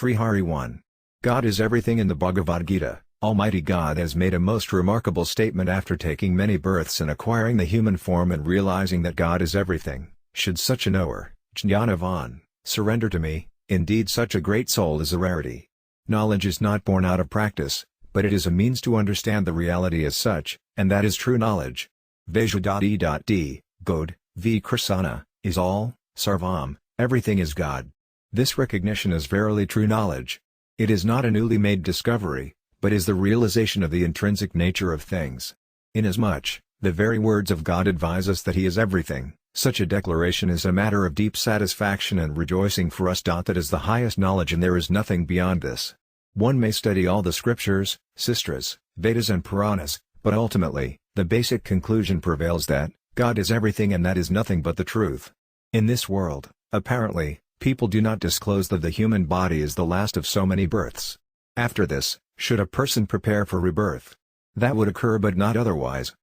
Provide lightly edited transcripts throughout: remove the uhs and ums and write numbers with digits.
Sri Hari 1. God is everything. In the Bhagavad Gita, Almighty God has made a most remarkable statement after taking many births and acquiring the human form and realizing that God is everything. Should such a knower, Jnanavan, surrender to me, indeed such a great soul is a rarity. Knowledge is not born out of practice, but it is a means to understand the reality as such, and that is true knowledge. Vejadadi.d, God, V. Krishna, is all, Sarvam, everything is God. This recognition is verily true knowledge. It is not a newly made discovery, but is the realization of the intrinsic nature of things. Inasmuch, the very words of God advise us that He is everything, such a declaration is a matter of deep satisfaction and rejoicing for us. That is the highest knowledge and there is nothing beyond this. One may study all the scriptures, Sastras, Vedas and Puranas, but ultimately, the basic conclusion prevails that, God is everything and that is nothing but the truth. In this world, apparently, people do not disclose that the human body is the last of so many births. After this, should a person prepare for rebirth? That would occur but not otherwise.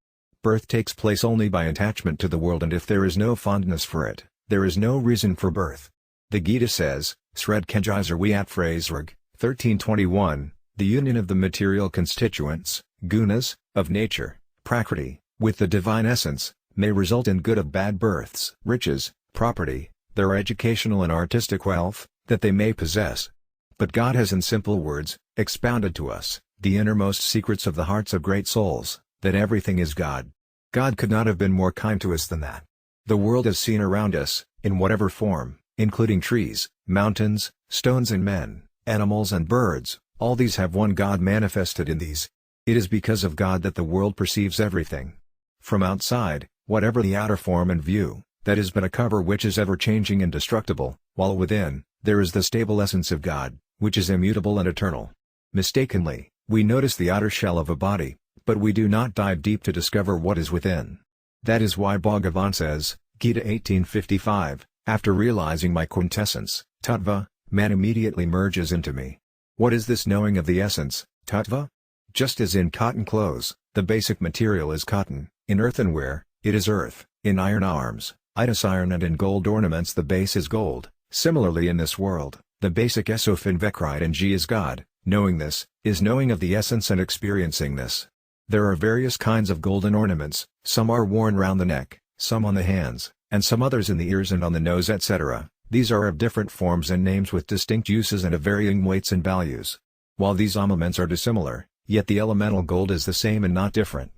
Birth takes place only by attachment to the world, and if there is no fondness for it, there is no reason for birth. The Gita says, Sred Kajizar Wiat Phrasrag, 1321, the union of the material constituents, gunas, of nature, prakriti, with the divine essence, may result in good or bad births, riches, property, their educational and artistic wealth, that they may possess. But God has in simple words, expounded to us, the innermost secrets of the hearts of great souls, that everything is God. God could not have been more kind to us than that. The world is seen around us, in whatever form, including trees, mountains, stones and men, animals and birds, all these have one God manifested in these. It is because of God that the world perceives everything. From outside, whatever the outer form and view, that is but a cover which is ever-changing and destructible, while within, there is the stable essence of God, which is immutable and eternal. Mistakenly, we notice the outer shell of a body, but we do not dive deep to discover what is within. That is why Bhagavan says, Gita 1855, after realizing my quintessence, tattva, man immediately merges into me. What is this knowing of the essence, tattva? Just as in cotton clothes, the basic material is cotton, in earthenware, it is earth, in iron arms, it is iron, and in gold ornaments the base is gold. Similarly in this world, the basic esof in Vekrite and G is God. Knowing this, is knowing of the essence and experiencing this. There are various kinds of golden ornaments, some are worn round the neck, some on the hands, and some others in the ears and on the nose, etc. These are of different forms and names with distinct uses and of varying weights and values. While these ornaments are dissimilar, yet the elemental gold is the same and not different.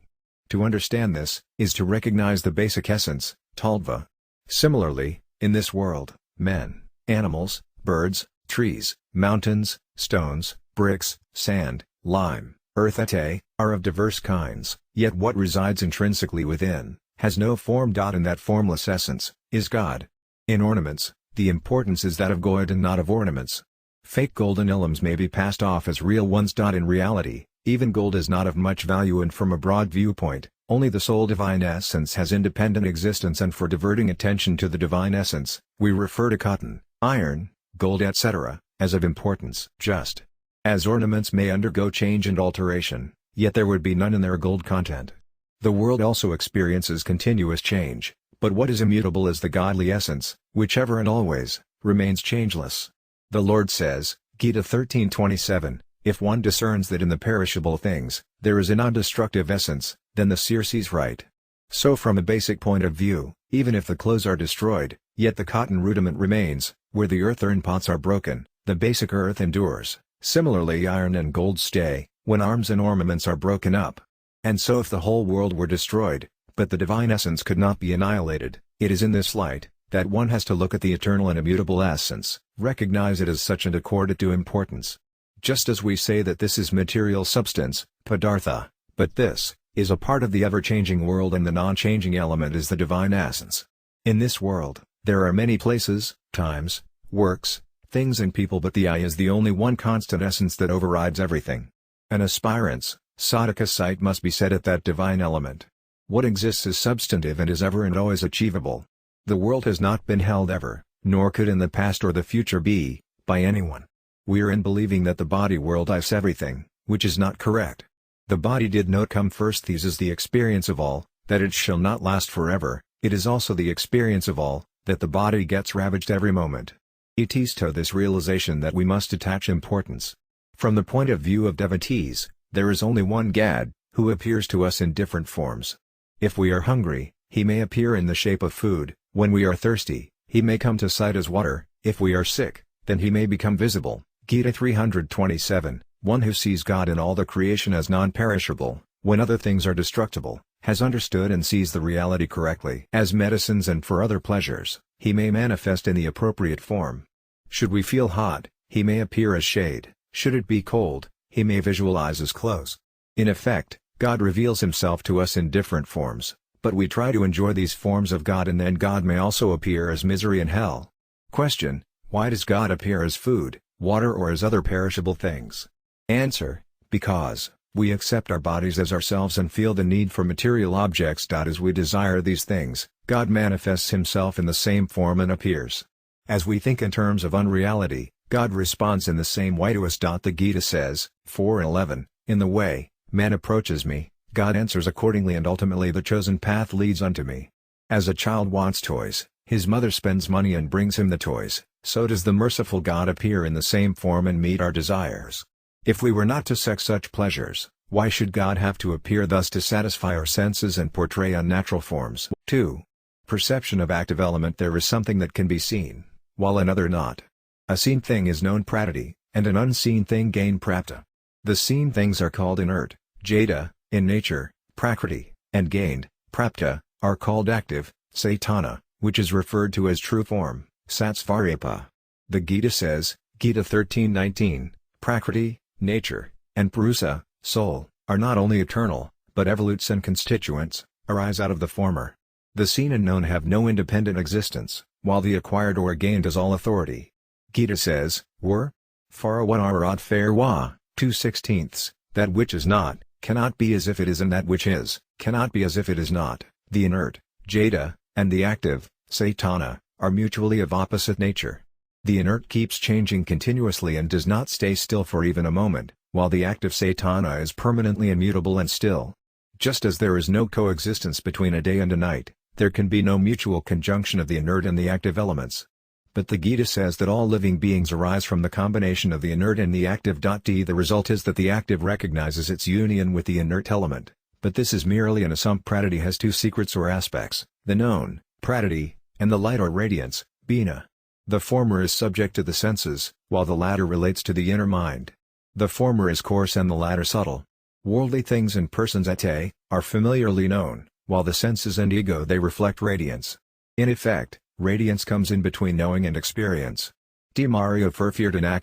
To understand this, is to recognize the basic essence, tattva. Similarly, in this world, men, animals, birds, trees, mountains, stones, bricks, sand, lime, earth etc., are of diverse kinds, yet what resides intrinsically within, has no form. In that formless essence, is God. In ornaments, the importance is that of God and not of ornaments. Fake golden emblems may be passed off as real ones. In reality, even gold is not of much value, and from a broad viewpoint, only the sole divine essence has independent existence, and for diverting attention to the divine essence, we refer to cotton, iron, gold etc., as of importance. Just as ornaments may undergo change and alteration, yet there would be none in their gold content. The world also experiences continuous change, but what is immutable is the godly essence, which ever and always remains changeless. The Lord says, Gita 13:27, if one discerns that in the perishable things, there is a non-destructive essence, then the seer sees right. So from a basic point of view, even if the clothes are destroyed, yet the cotton rudiment remains, where the earthen pots are broken, the basic earth endures. Similarly iron and gold stay, when arms and ornaments are broken up. And so if the whole world were destroyed, but the divine essence could not be annihilated, it is in this light, that one has to look at the eternal and immutable essence, recognize it as such and accord it due importance. Just as we say that this is material substance, padartha, but this is a part of the ever-changing world and the non-changing element is the divine essence. In this world, there are many places, times, works, things and people, but the I is the only one constant essence that overrides everything. An aspirant's, sadhaka sight must be set at that divine element. What exists is substantive and is ever and always achievable. The world has not been held ever, nor could in the past or the future be, by anyone. We are in believing that the body world is everything, which is not correct. The body did not come first. This is the experience of all, that it shall not last forever. It is also the experience of all, that the body gets ravaged every moment. It is to this realization that we must attach importance. From the point of view of devotees, there is only one God, who appears to us in different forms. If we are hungry, He may appear in the shape of food; when we are thirsty, He may come to sight as water; if we are sick, then He may become visible. Gita 327. One who sees God in all the creation as non-perishable, when other things are destructible, has understood and sees the reality correctly. As medicines and for other pleasures, He may manifest in the appropriate form. Should we feel hot, He may appear as shade; should it be cold, He may visualize as clothes. In effect, God reveals Himself to us in different forms, but we try to enjoy these forms of God, and then God may also appear as misery and hell. Question: why does God appear as food, water, or as other perishable things? Answer: because we accept our bodies as ourselves and feel the need for material objects. As we desire these things, God manifests Himself in the same form and appears. As we think in terms of unreality, God responds in the same way to us. The Gita says, 4:11, in the way man approaches me, God answers accordingly, and ultimately the chosen path leads unto me. As a child wants toys, his mother spends money and brings him the toys, so does the merciful God appear in the same form and meet our desires. If we were not to seek such pleasures, why should God have to appear thus to satisfy our senses and portray unnatural forms? 2. Perception of active element. There is something that can be seen, while another not. A seen thing is known prati, and an unseen thing gain prapta. The seen things are called inert, jada, in nature, prakriti, and gained, prapta, are called active, satana, which is referred to as true form, satsvarapa. The Gita says, Gita 13:19, prakriti, nature, and purusa, soul, are not only eternal, but evolutes and constituents, arise out of the former. The seen and known have no independent existence, while the acquired or gained has all authority. Gita says, were, farawanarad fair wa, 2/16, that which is not, cannot be as if it is, and that which is, cannot be as if it is not. The inert, jada, and the active, satana, are mutually of opposite nature. The inert keeps changing continuously and does not stay still for even a moment, while the active satana is permanently immutable and still. Just as there is no coexistence between a day and a night, there can be no mutual conjunction of the inert and the active elements. But the Gita says that all living beings arise from the combination of the inert and the active. The result is that the active recognizes its union with the inert element, but this is merely an assumption. Prakriti has two secrets or aspects, the known, prakriti, and the light or radiance, bina. The former is subject to the senses, while the latter relates to the inner mind. The former is coarse and the latter subtle. Worldly things and persons are familiarly known, while the senses and ego they reflect radiance. In effect, radiance comes in between knowing and experience. D. Mario Furfirdanak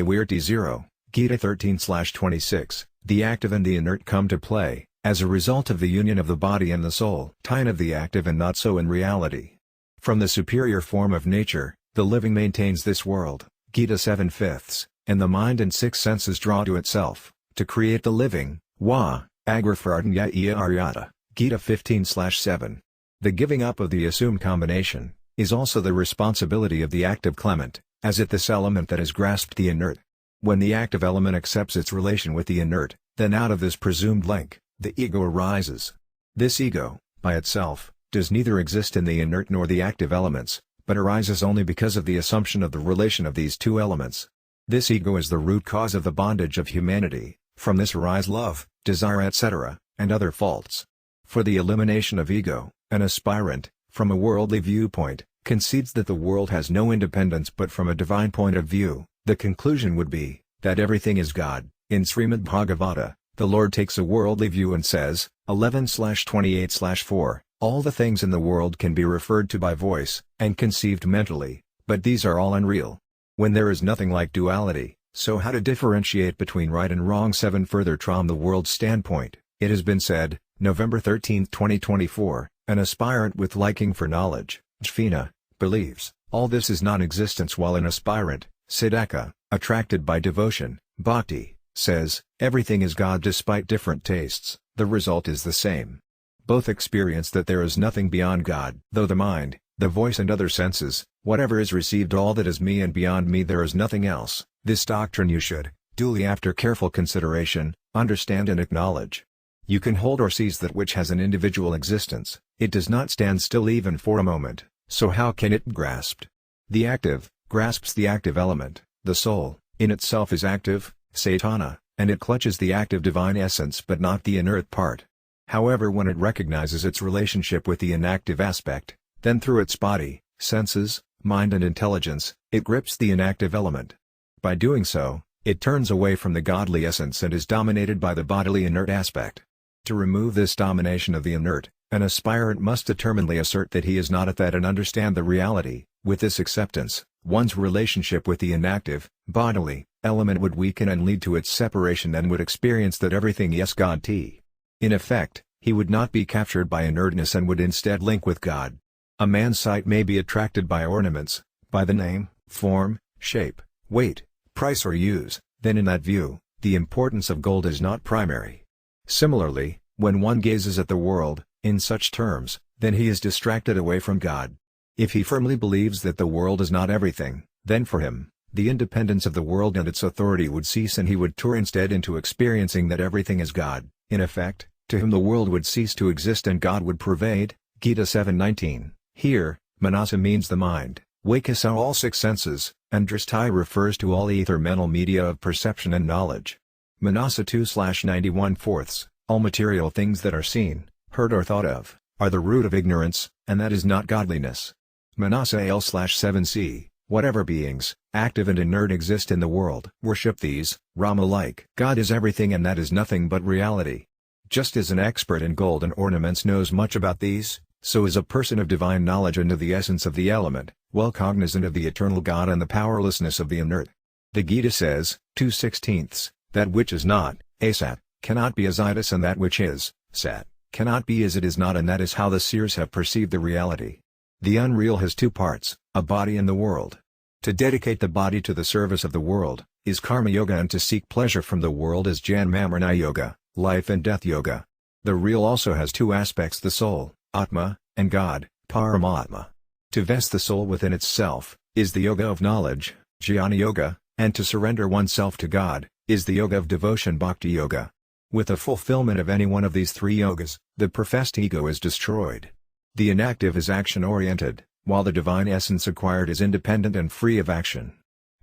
Weirti 0, Gita 13/26, the active and the inert come to play, as a result of the union of the body and the soul. Tine of the active and not so in reality. From the superior form of nature, the living maintains this world, Gita 7/5, and the mind and six senses draw to itself, to create the living, wa, agrafardanya iya aryata, Gita 15/7. The giving up of the assumed combination, is also the responsibility of the active clement, as it this element that has grasped the inert. When the active element accepts its relation with the inert, then out of this presumed link, the ego arises. This ego, by itself, does neither exist in the inert nor the active elements, but arises only because of the assumption of the relation of these two elements. This ego is the root cause of the bondage of humanity. From this arise love, desire, etc., and other faults. For the elimination of ego, an aspirant, from a worldly viewpoint, concedes that the world has no independence, but from a divine point of view, the conclusion would be, that everything is God. In Srimad Bhagavata, the Lord takes a worldly view and says, 11/28/4, all the things in the world can be referred to by voice, and conceived mentally, but these are all unreal. When there is nothing like duality, so how to differentiate between right and wrong? 7. Further from the world's standpoint, it has been said, November 13, 2024, an aspirant with liking for knowledge, jnana, believes, all this is non-existence, while an aspirant, siddhaka, attracted by devotion, bhakti, says, everything is God. Despite different tastes, the result is the same. Both experience that there is nothing beyond God. Though the mind, the voice and other senses, whatever is received, all that is me, and beyond me there is nothing else. This doctrine you should, duly after careful consideration, understand and acknowledge. You can hold or seize that which has an individual existence, it does not stand still even for a moment, so how can it be grasped? The active grasps the active element. The soul, in itself is active, Satana, and it clutches the active divine essence but not the inert part. However, when it recognizes its relationship with the inactive aspect, then through its body, senses, mind and intelligence, it grips the inactive element. By doing so, it turns away from the godly essence and is dominated by the bodily inert aspect. To remove this domination of the inert, an aspirant must determinedly assert that he is not at that and understand the reality. With this acceptance, one's relationship with the inactive, bodily, element would weaken and lead to its separation and would experience that everything is God. In effect, he would not be captured by inertness and would instead link with God. A man's sight may be attracted by ornaments, by the name, form, shape, weight, price or use, then in that view, the importance of gold is not primary. Similarly, when one gazes at the world, in such terms, then he is distracted away from God. If he firmly believes that the world is not everything, then for him, the independence of the world and its authority would cease and he would tour instead into experiencing that everything is God. In effect, to him the world would cease to exist and God would pervade. Gita 7:19. Here, manasa means the mind, vakasa all six senses, and drishti refers to all ether mental media of perception and knowledge. Manasa 2/91. All material things that are seen, heard or thought of, are the root of ignorance, and that is not godliness. Manasa L/7c. Whatever beings, active and inert exist in the world, worship these, Rama-like. God is everything and that is nothing but reality. Just as an expert in gold and ornaments knows much about these, so is a person of divine knowledge into the essence of the element, well cognizant of the eternal God and the powerlessness of the inert. The Gita says, 2/16, that which is not, asat, cannot be as itis and that which is, sat, cannot be as it is not, and that is how the seers have perceived the reality. The unreal has two parts, a body and the world. To dedicate the body to the service of the world, is karma yoga, and to seek pleasure from the world is janma-marana yoga, life and death yoga. The real also has two aspects, the soul, Atma, and God, Paramatma. To vest the soul within itself, is the yoga of knowledge, Jnana yoga, and to surrender oneself to God, is the yoga of devotion, Bhakti yoga. With the fulfillment of any one of these three yogas, the professed ego is destroyed. The inactive is action-oriented, while the divine essence acquired is independent and free of action.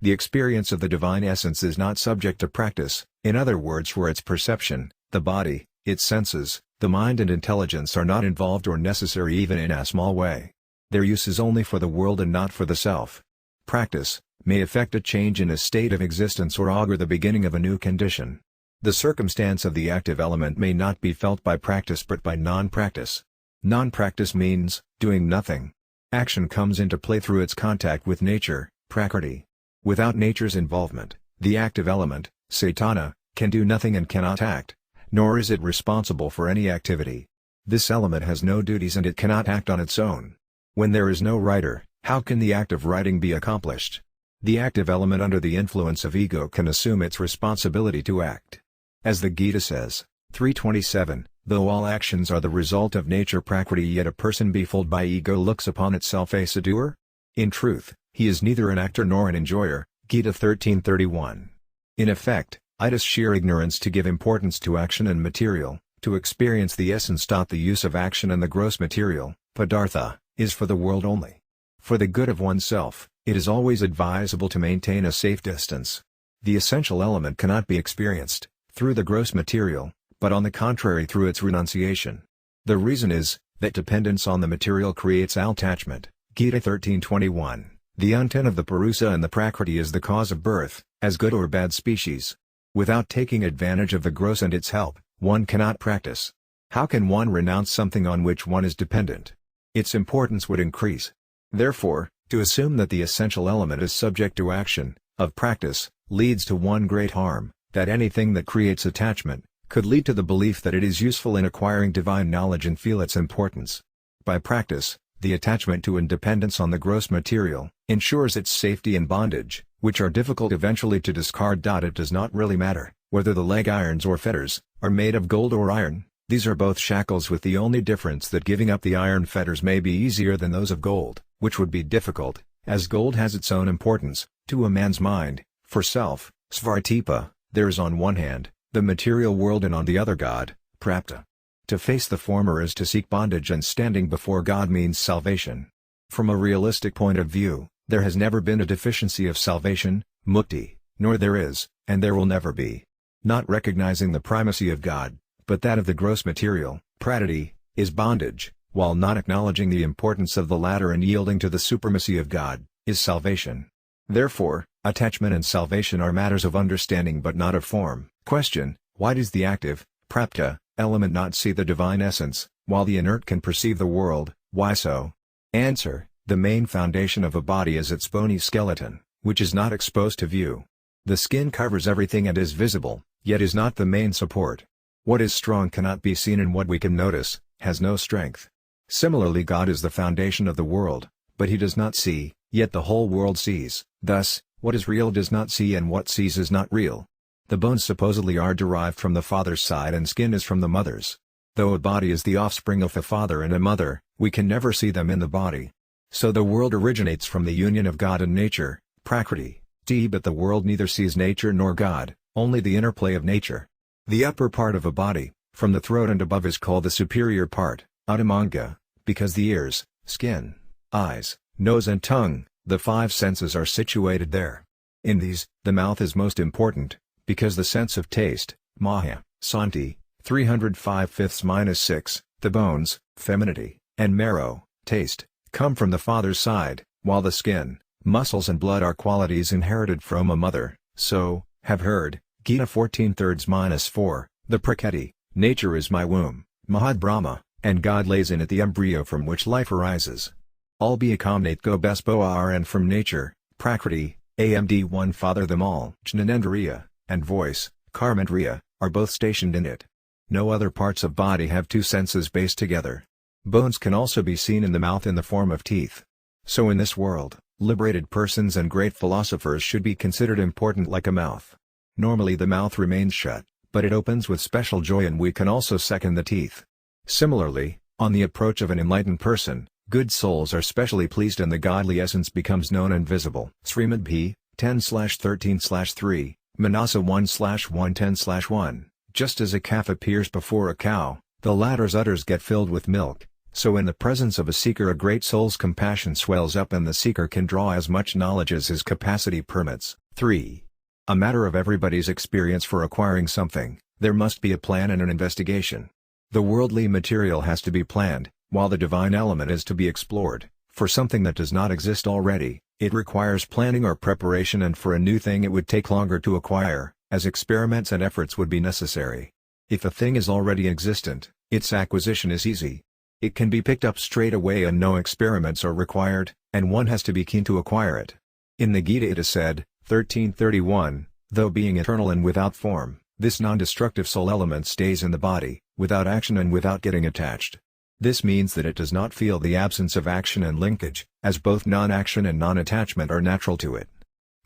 The experience of the divine essence is not subject to practice, in other words, for its perception, the body, its senses, the mind and intelligence are not involved or necessary even in a small way. Their use is only for the world and not for the self. Practice may effect a change in a state of existence or augur the beginning of a new condition. The circumstance of the active element may not be felt by practice but by non-practice. Non-practice means doing nothing. Action comes into play through its contact with nature, prakriti. Without nature's involvement, the active element, Satana, can do nothing and cannot act, nor is it responsible for any activity. This element has no duties and it cannot act on its own. When there is no writer, how can the act of writing be accomplished? The active element under the influence of ego can assume its responsibility to act. As the Gita says, 3:27, though all actions are the result of nature prakriti, yet a person befooled by ego looks upon itself as a doer. In truth, he is neither an actor nor an enjoyer, Gita 13:31. In effect, it is sheer ignorance to give importance to action and material, to experience the essence. The use of action and the gross material, padartha, is for the world only. For the good of oneself, it is always advisable to maintain a safe distance. The essential element cannot be experienced through the gross material, but on the contrary through its renunciation. The reason is, that dependence on the material creates attachment, Gita 13:21. The intent of the Purusa and the Prakriti is the cause of birth, as good or bad species. Without taking advantage of the gross and its help, one cannot practice. How can one renounce something on which one is dependent? Its importance would increase. Therefore, to assume that the essential element is subject to action, of practice, leads to one great harm, that anything that creates attachment, could lead to the belief that it is useful in acquiring divine knowledge and feel its importance. By practice, the attachment to independence on the gross material, ensures its safety and bondage, which are difficult eventually to discard. It does not really matter, whether the leg irons or fetters, are made of gold or iron, these are both shackles with the only difference that giving up the iron fetters may be easier than those of gold, which would be difficult, as gold has its own importance, to a man's mind, for self, svartipa. There is on one hand, the material world and on the other God, prapta. To face the former is to seek bondage and standing before God means salvation. From a realistic point of view, There has never been a deficiency of salvation, mukti, nor there is, and there will never be. Not recognizing the primacy of God, but that of the gross material, prakriti, is bondage, while not acknowledging the importance of the latter and yielding to the supremacy of God, is salvation. Therefore, attachment and salvation are matters of understanding but not of form. Question: why does the active, prapta, element not see the divine essence, while the inert can perceive the world? Why so? Answer: the main foundation of a body is its bony skeleton, which is not exposed to view. The skin covers everything and is visible, yet is not the main support. What is strong cannot be seen, and what we can notice, has no strength. Similarly, God is the foundation of the world, but he does not see, yet the whole world sees. Thus, what is real does not see, and what sees is not real. The bones supposedly are derived from the father's side and skin is from the mother's. Though a body is the offspring of a father and a mother, we can never see them in the body. So the world originates from the union of God and nature, prakriti, but the world neither sees nature nor God, only the interplay of nature. The upper part of a body, from the throat and above, is called the superior part, Adamanga, because the ears, skin, eyes, nose and tongue, the five senses, are situated there. In these, the mouth is most important, because the sense of taste, maha, santi, 305/6, the bones, femininity, and marrow, taste, come from the father's side, while the skin, muscles and blood are qualities inherited from a mother. So, have heard, Gita 14:3-4, the prakriti, nature is my womb, Mahad Brahma, and God lays in it the embryo from which life arises. All be accommodate go bespo are, and from nature, prakriti, amd one father them all. Jnanendriya, and voice, karmendriya, are both stationed in it. No other parts of body have two senses based together. Bones can also be seen in the mouth in the form of teeth. So in this world, liberated persons and great philosophers should be considered important like a mouth. Normally the mouth remains shut, but it opens with special joy, and we can also second the teeth. Similarly, on the approach of an enlightened person, good souls are specially pleased and the godly essence becomes known and visible. Srimad P. 10/13/3, Manasa 1/110/1. Just as a calf appears before a cow, the latter's udders get filled with milk, so in the presence of a seeker a great soul's compassion swells up and the seeker can draw as much knowledge as his capacity permits. 3. A matter of everybody's experience for acquiring something, there must be a plan and an investigation. The worldly material has to be planned, while the divine element is to be explored. For something that does not exist already, it requires planning or preparation, and for a new thing it would take longer to acquire, as experiments and efforts would be necessary. If a thing is already existent, its acquisition is easy. It can be picked up straight away and no experiments are required, and one has to be keen to acquire it. In the Gita it is said, 13:31, though being eternal and without form, this non-destructive soul element stays in the body, without action and without getting attached. This means that it does not feel the absence of action and linkage, as both non-action and non-attachment are natural to it.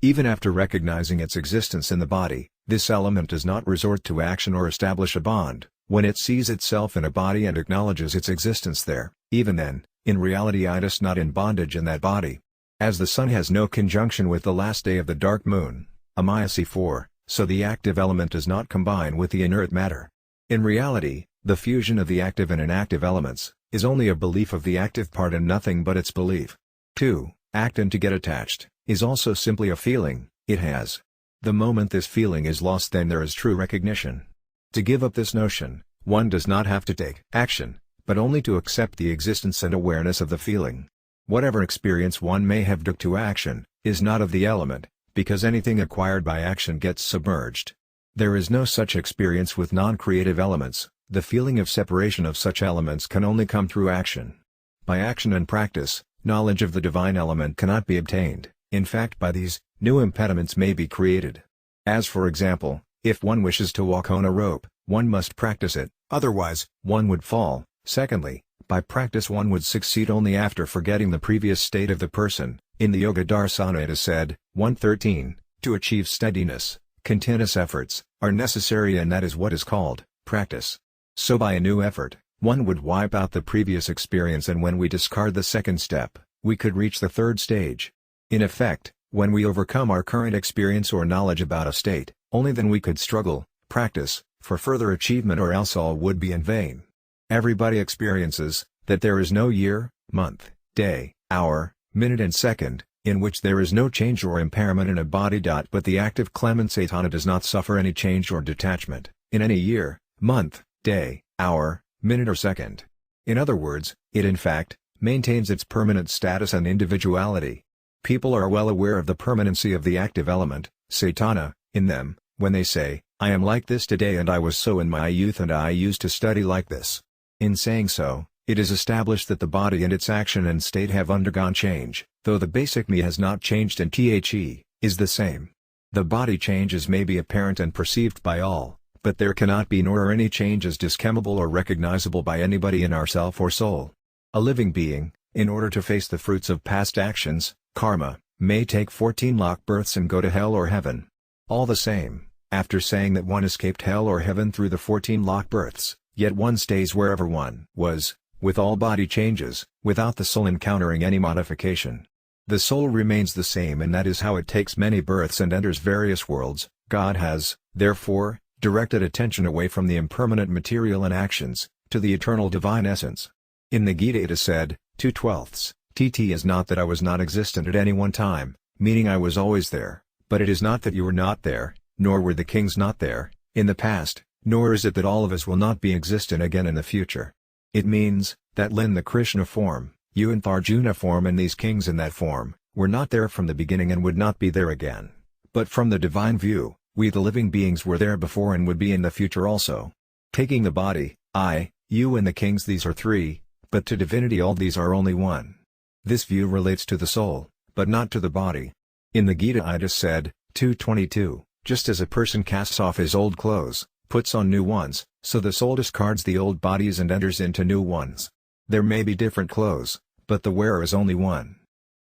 Even after recognizing its existence in the body, this element does not resort to action or establish a bond. When it sees itself in a body and acknowledges its existence there, even then, in reality it is not in bondage in that body. As the sun has no conjunction with the last day of the dark moon, Amayasi 4, so the active element does not combine with the inert matter. In reality, the fusion of the active and inactive elements is only a belief of the active part and nothing but its belief. 2. Act and to get attached is also simply a feeling it has. The moment this feeling is lost, then there is true recognition. To give up this notion, one does not have to take action, but only to accept the existence and awareness of the feeling. Whatever experience one may have due to action, is not of the element, because anything acquired by action gets submerged. There is no such experience with non-creative elements. The feeling of separation of such elements can only come through action. By action and practice, knowledge of the divine element cannot be obtained. In fact, by these, new impediments may be created. As for example, if one wishes to walk on a rope, one must practice it, otherwise, one would fall. Secondly, by practice one would succeed only after forgetting the previous state of the person. In the Yoga Darsana it is said, 113, to achieve steadiness, continuous efforts are necessary, and that is what is called practice. So by a new effort, one would wipe out the previous experience, and when we discard the second step, we could reach the third stage. In effect, when we overcome our current experience or knowledge about a state, only then we could struggle, practice, for further achievement, or else all would be in vain. Everybody experiences that there is no year, month, day, hour, minute and second, in which there is no change or impairment in a body. But the active clemens Cetana does not suffer any change or detachment, in any year, month, day, hour, minute or second. In other words, it in fact, maintains its permanent status and individuality. People are well aware of the permanency of the active element, Cetana, in them, when they say, "I am like this today and I was so in my youth and I used to study like this." In saying so, it is established that the body and its action and state have undergone change, though the basic me has not changed and is the same. The body changes may be apparent and perceived by all, but there cannot be nor are any changes discernible or recognizable by anybody in our self or soul. A living being, in order to face the fruits of past actions, karma, may take 14 lakh births and go to hell or heaven. All the same, after saying that one escaped hell or heaven through the 14 lakh births, yet one stays wherever one was, with all body changes, without the soul encountering any modification. The soul remains the same, and that is how it takes many births and enters various worlds. God has, therefore, directed attention away from the impermanent material and actions, to the eternal divine essence. In the Gita it is said, 2/12, "Tt is not that I was not existent at any one time, meaning I was always there, but it is not that you were not there, nor were the kings not there, in the past, nor is it that all of us will not be existent again in the future." It means, that in the Krishna form, you in the Arjuna form and these kings in that form, were not there from the beginning and would not be there again. But from the divine view, we the living beings were there before and would be in the future also. Taking the body, I, you and the kings, these are three, but to divinity all these are only one. This view relates to the soul, but not to the body. In the Gita it is said, 2:22, just as a person casts off his old clothes, puts on new ones, so the soul discards the old bodies and enters into new ones. There may be different clothes, but the wearer is only one.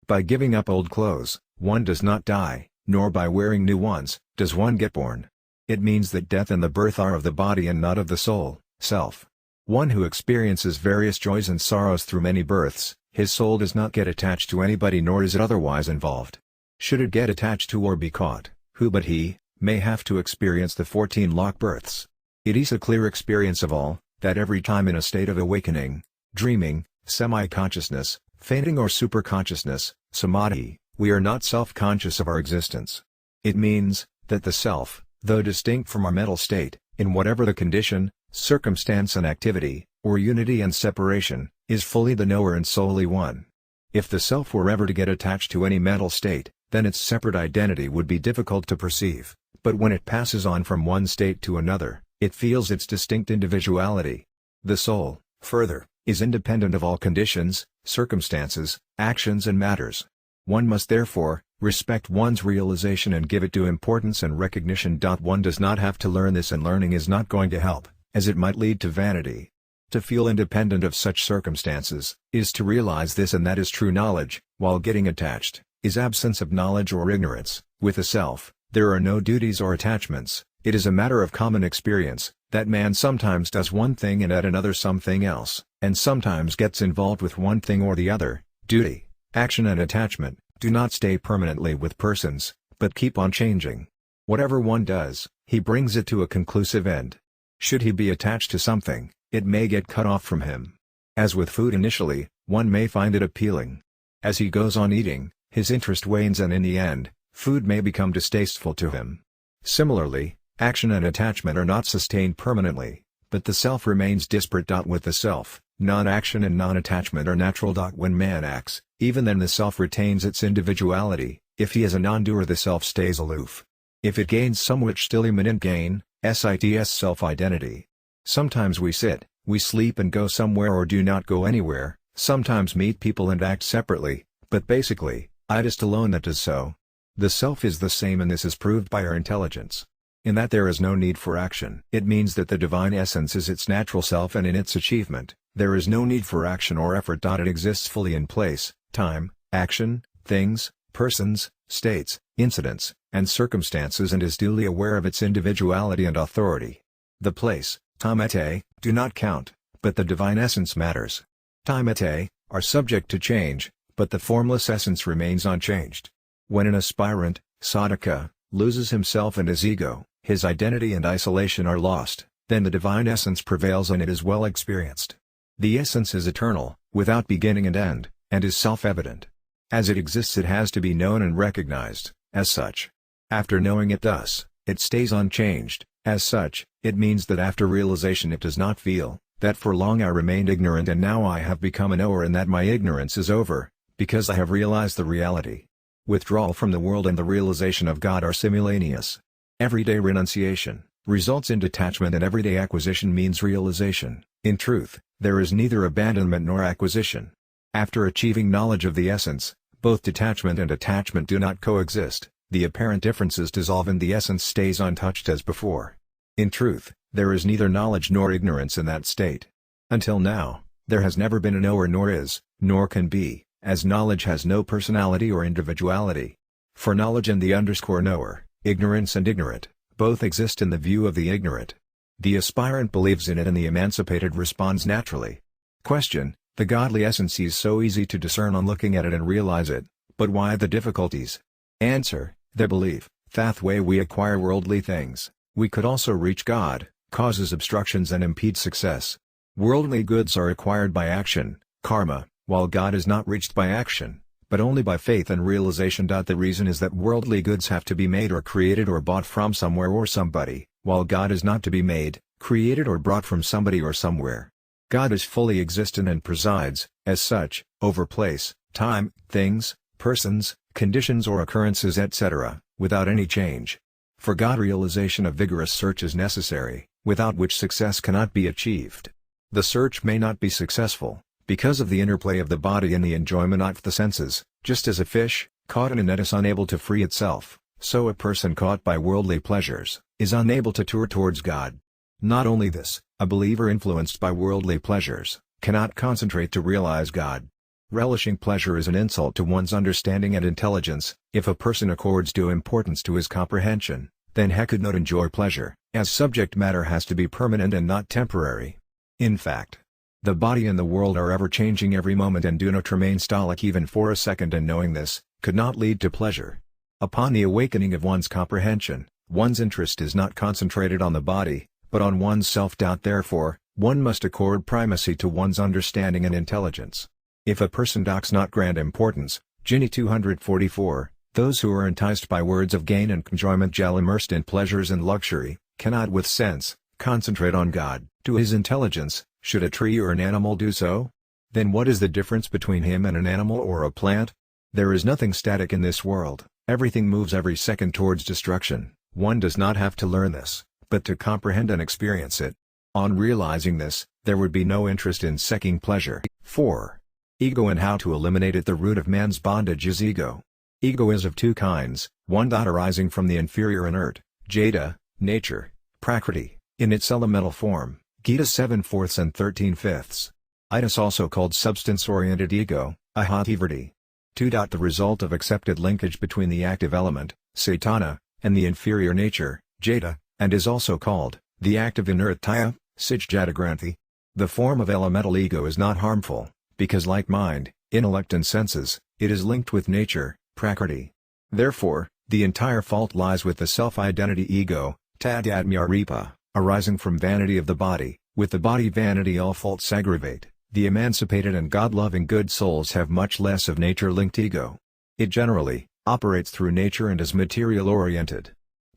By giving up old clothes, one does not die, nor by wearing new ones, does one get born. It means that death and the birth are of the body and not of the soul, self. One who experiences various joys and sorrows through many births, his soul does not get attached to anybody nor is it otherwise involved. Should it get attached to or be caught, who but he, may have to experience the 14 lakh births. It is a clear experience of all, that every time in a state of awakening, dreaming, semi-consciousness, fainting or superconsciousness, samadhi, we are not self-conscious of our existence. It means, that the self, though distinct from our mental state, in whatever the condition, circumstance and activity, or unity and separation, is fully the knower and solely one. If the self were ever to get attached to any mental state, then its separate identity would be difficult to perceive, but when it passes on from one state to another, it feels its distinct individuality. The soul, further, is independent of all conditions, circumstances, actions and matters. One must therefore, respect one's realization and give it due importance and recognition. One does not have to learn this, and learning is not going to help, as it might lead to vanity. To feel independent of such circumstances, is to realize this, and that is true knowledge, while getting attached, is absence of knowledge or ignorance. With the self, there are no duties or attachments. It is a matter of common experience, that man sometimes does one thing and at another something else, and sometimes gets involved with one thing or the other. Duty, action and attachment, do not stay permanently with persons, but keep on changing. Whatever one does, he brings it to a conclusive end. Should he be attached to something, it may get cut off from him. As with food initially, one may find it appealing. As he goes on eating, his interest wanes and in the end, food may become distasteful to him. Similarly, action and attachment are not sustained permanently, but the self remains disparate. With the self, non-action and non-attachment are natural. When man acts, even then the self retains its individuality. If he is a non-doer, the self stays aloof. If it gains somewhat, still imminent gain, sits self-identity. Sometimes we sit, we sleep and go somewhere or do not go anywhere, sometimes meet people and act separately, but basically, it is alone that does so. The self is the same, and this is proved by our intelligence. In that there is no need for action. It means that the divine essence is its natural self, and in its achievement, there is no need for action or effort. It exists fully in place, time, action, things, persons, states, incidents, and circumstances, and is duly aware of its individuality and authority. The place, time et, do not count, but the divine essence matters. Time et, are subject to change, but the formless essence remains unchanged. When an aspirant, sadhaka, loses himself and his ego, his identity and isolation are lost, then the divine essence prevails and it is well experienced. The essence is eternal, without beginning and end, and is self-evident. As it exists it has to be known and recognized, as such. After knowing it thus, it stays unchanged, as such. It means that after realization it does not feel, that for long I remained ignorant and now I have become a knower and that my ignorance is over, because I have realized the reality. Withdrawal from the world and the realization of God are simultaneous. Everyday renunciation results in detachment and everyday acquisition means realization. In truth, there is neither abandonment nor acquisition. After achieving knowledge of the essence, both detachment and attachment do not coexist, the apparent differences dissolve and the essence stays untouched as before. In truth, there is neither knowledge nor ignorance in that state. Until now, there has never been a knower nor is, nor can be, as knowledge has no personality or individuality. For knowledge and the knower, ignorance and ignorant, both exist in the view of the ignorant. The aspirant believes in it and the emancipated responds naturally. Question: the godly essence is so easy to discern on looking at it and realize it, but why the difficulties? Answer: they believe, that way we acquire worldly things, we could also reach God, causes obstructions and impedes success. Worldly goods are acquired by action, karma, while God is not reached by action, but only by faith and realization. The reason is that worldly goods have to be made or created or bought from somewhere or somebody, while God is not to be made, created or brought from somebody or somewhere. God is fully existent and presides, as such, over place, time, things, persons, conditions or occurrences etc., without any change. For God realization a vigorous search is necessary, without which success cannot be achieved. The search may not be successful, because of the interplay of the body and the enjoyment of the senses, just as a fish, caught in a net is unable to free itself, so a person caught by worldly pleasures, is unable to tour towards God. Not only this, a believer influenced by worldly pleasures, cannot concentrate to realize God. Relishing pleasure is an insult to one's understanding and intelligence. If a person accords due importance to his comprehension, then he could not enjoy pleasure, as subject matter has to be permanent and not temporary. In fact, the body and the world are ever changing every moment and do not remain static even for a second, and knowing this, could not lead to pleasure. Upon the awakening of one's comprehension, one's interest is not concentrated on the body, but on one's self-doubt. Therefore, one must accord primacy to one's understanding and intelligence. If a person docks not grant importance, Ginny 244, those who are enticed by words of gain and enjoyment, gel immersed in pleasures and luxury, cannot with sense, concentrate on God. To his intelligence, should a tree or an animal do so? Then what is the difference between him and an animal or a plant? There is nothing static in this world, everything moves every second towards destruction. One does not have to learn this, but to comprehend and experience it. On realizing this, there would be no interest in seeking pleasure. 4. Ego and how to eliminate it. The root of man's bondage is ego. Ego is of two kinds, one arising from the inferior inert, jada, nature, prakriti, in its elemental form, Gita 7/4 and 13/5. It is also called substance-oriented ego, ahativriti. 2. The result of accepted linkage between the active element, satana, and the inferior nature, jada, and is also called the active inert taya, sijjatagranthi. The form of elemental ego is not harmful, because like mind, intellect and senses, it is linked with nature, prakriti. Therefore, the entire fault lies with the self-identity ego, tadyatmya-ripa, arising from vanity of the body. With the body vanity all faults aggravate. The emancipated and God-loving good souls have much less of nature-linked ego. It generally operates through nature and is material-oriented.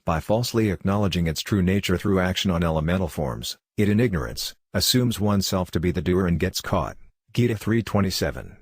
By falsely acknowledging its true nature through action on elemental forms, it in ignorance, assumes oneself to be the doer and gets caught. Gita 3:27.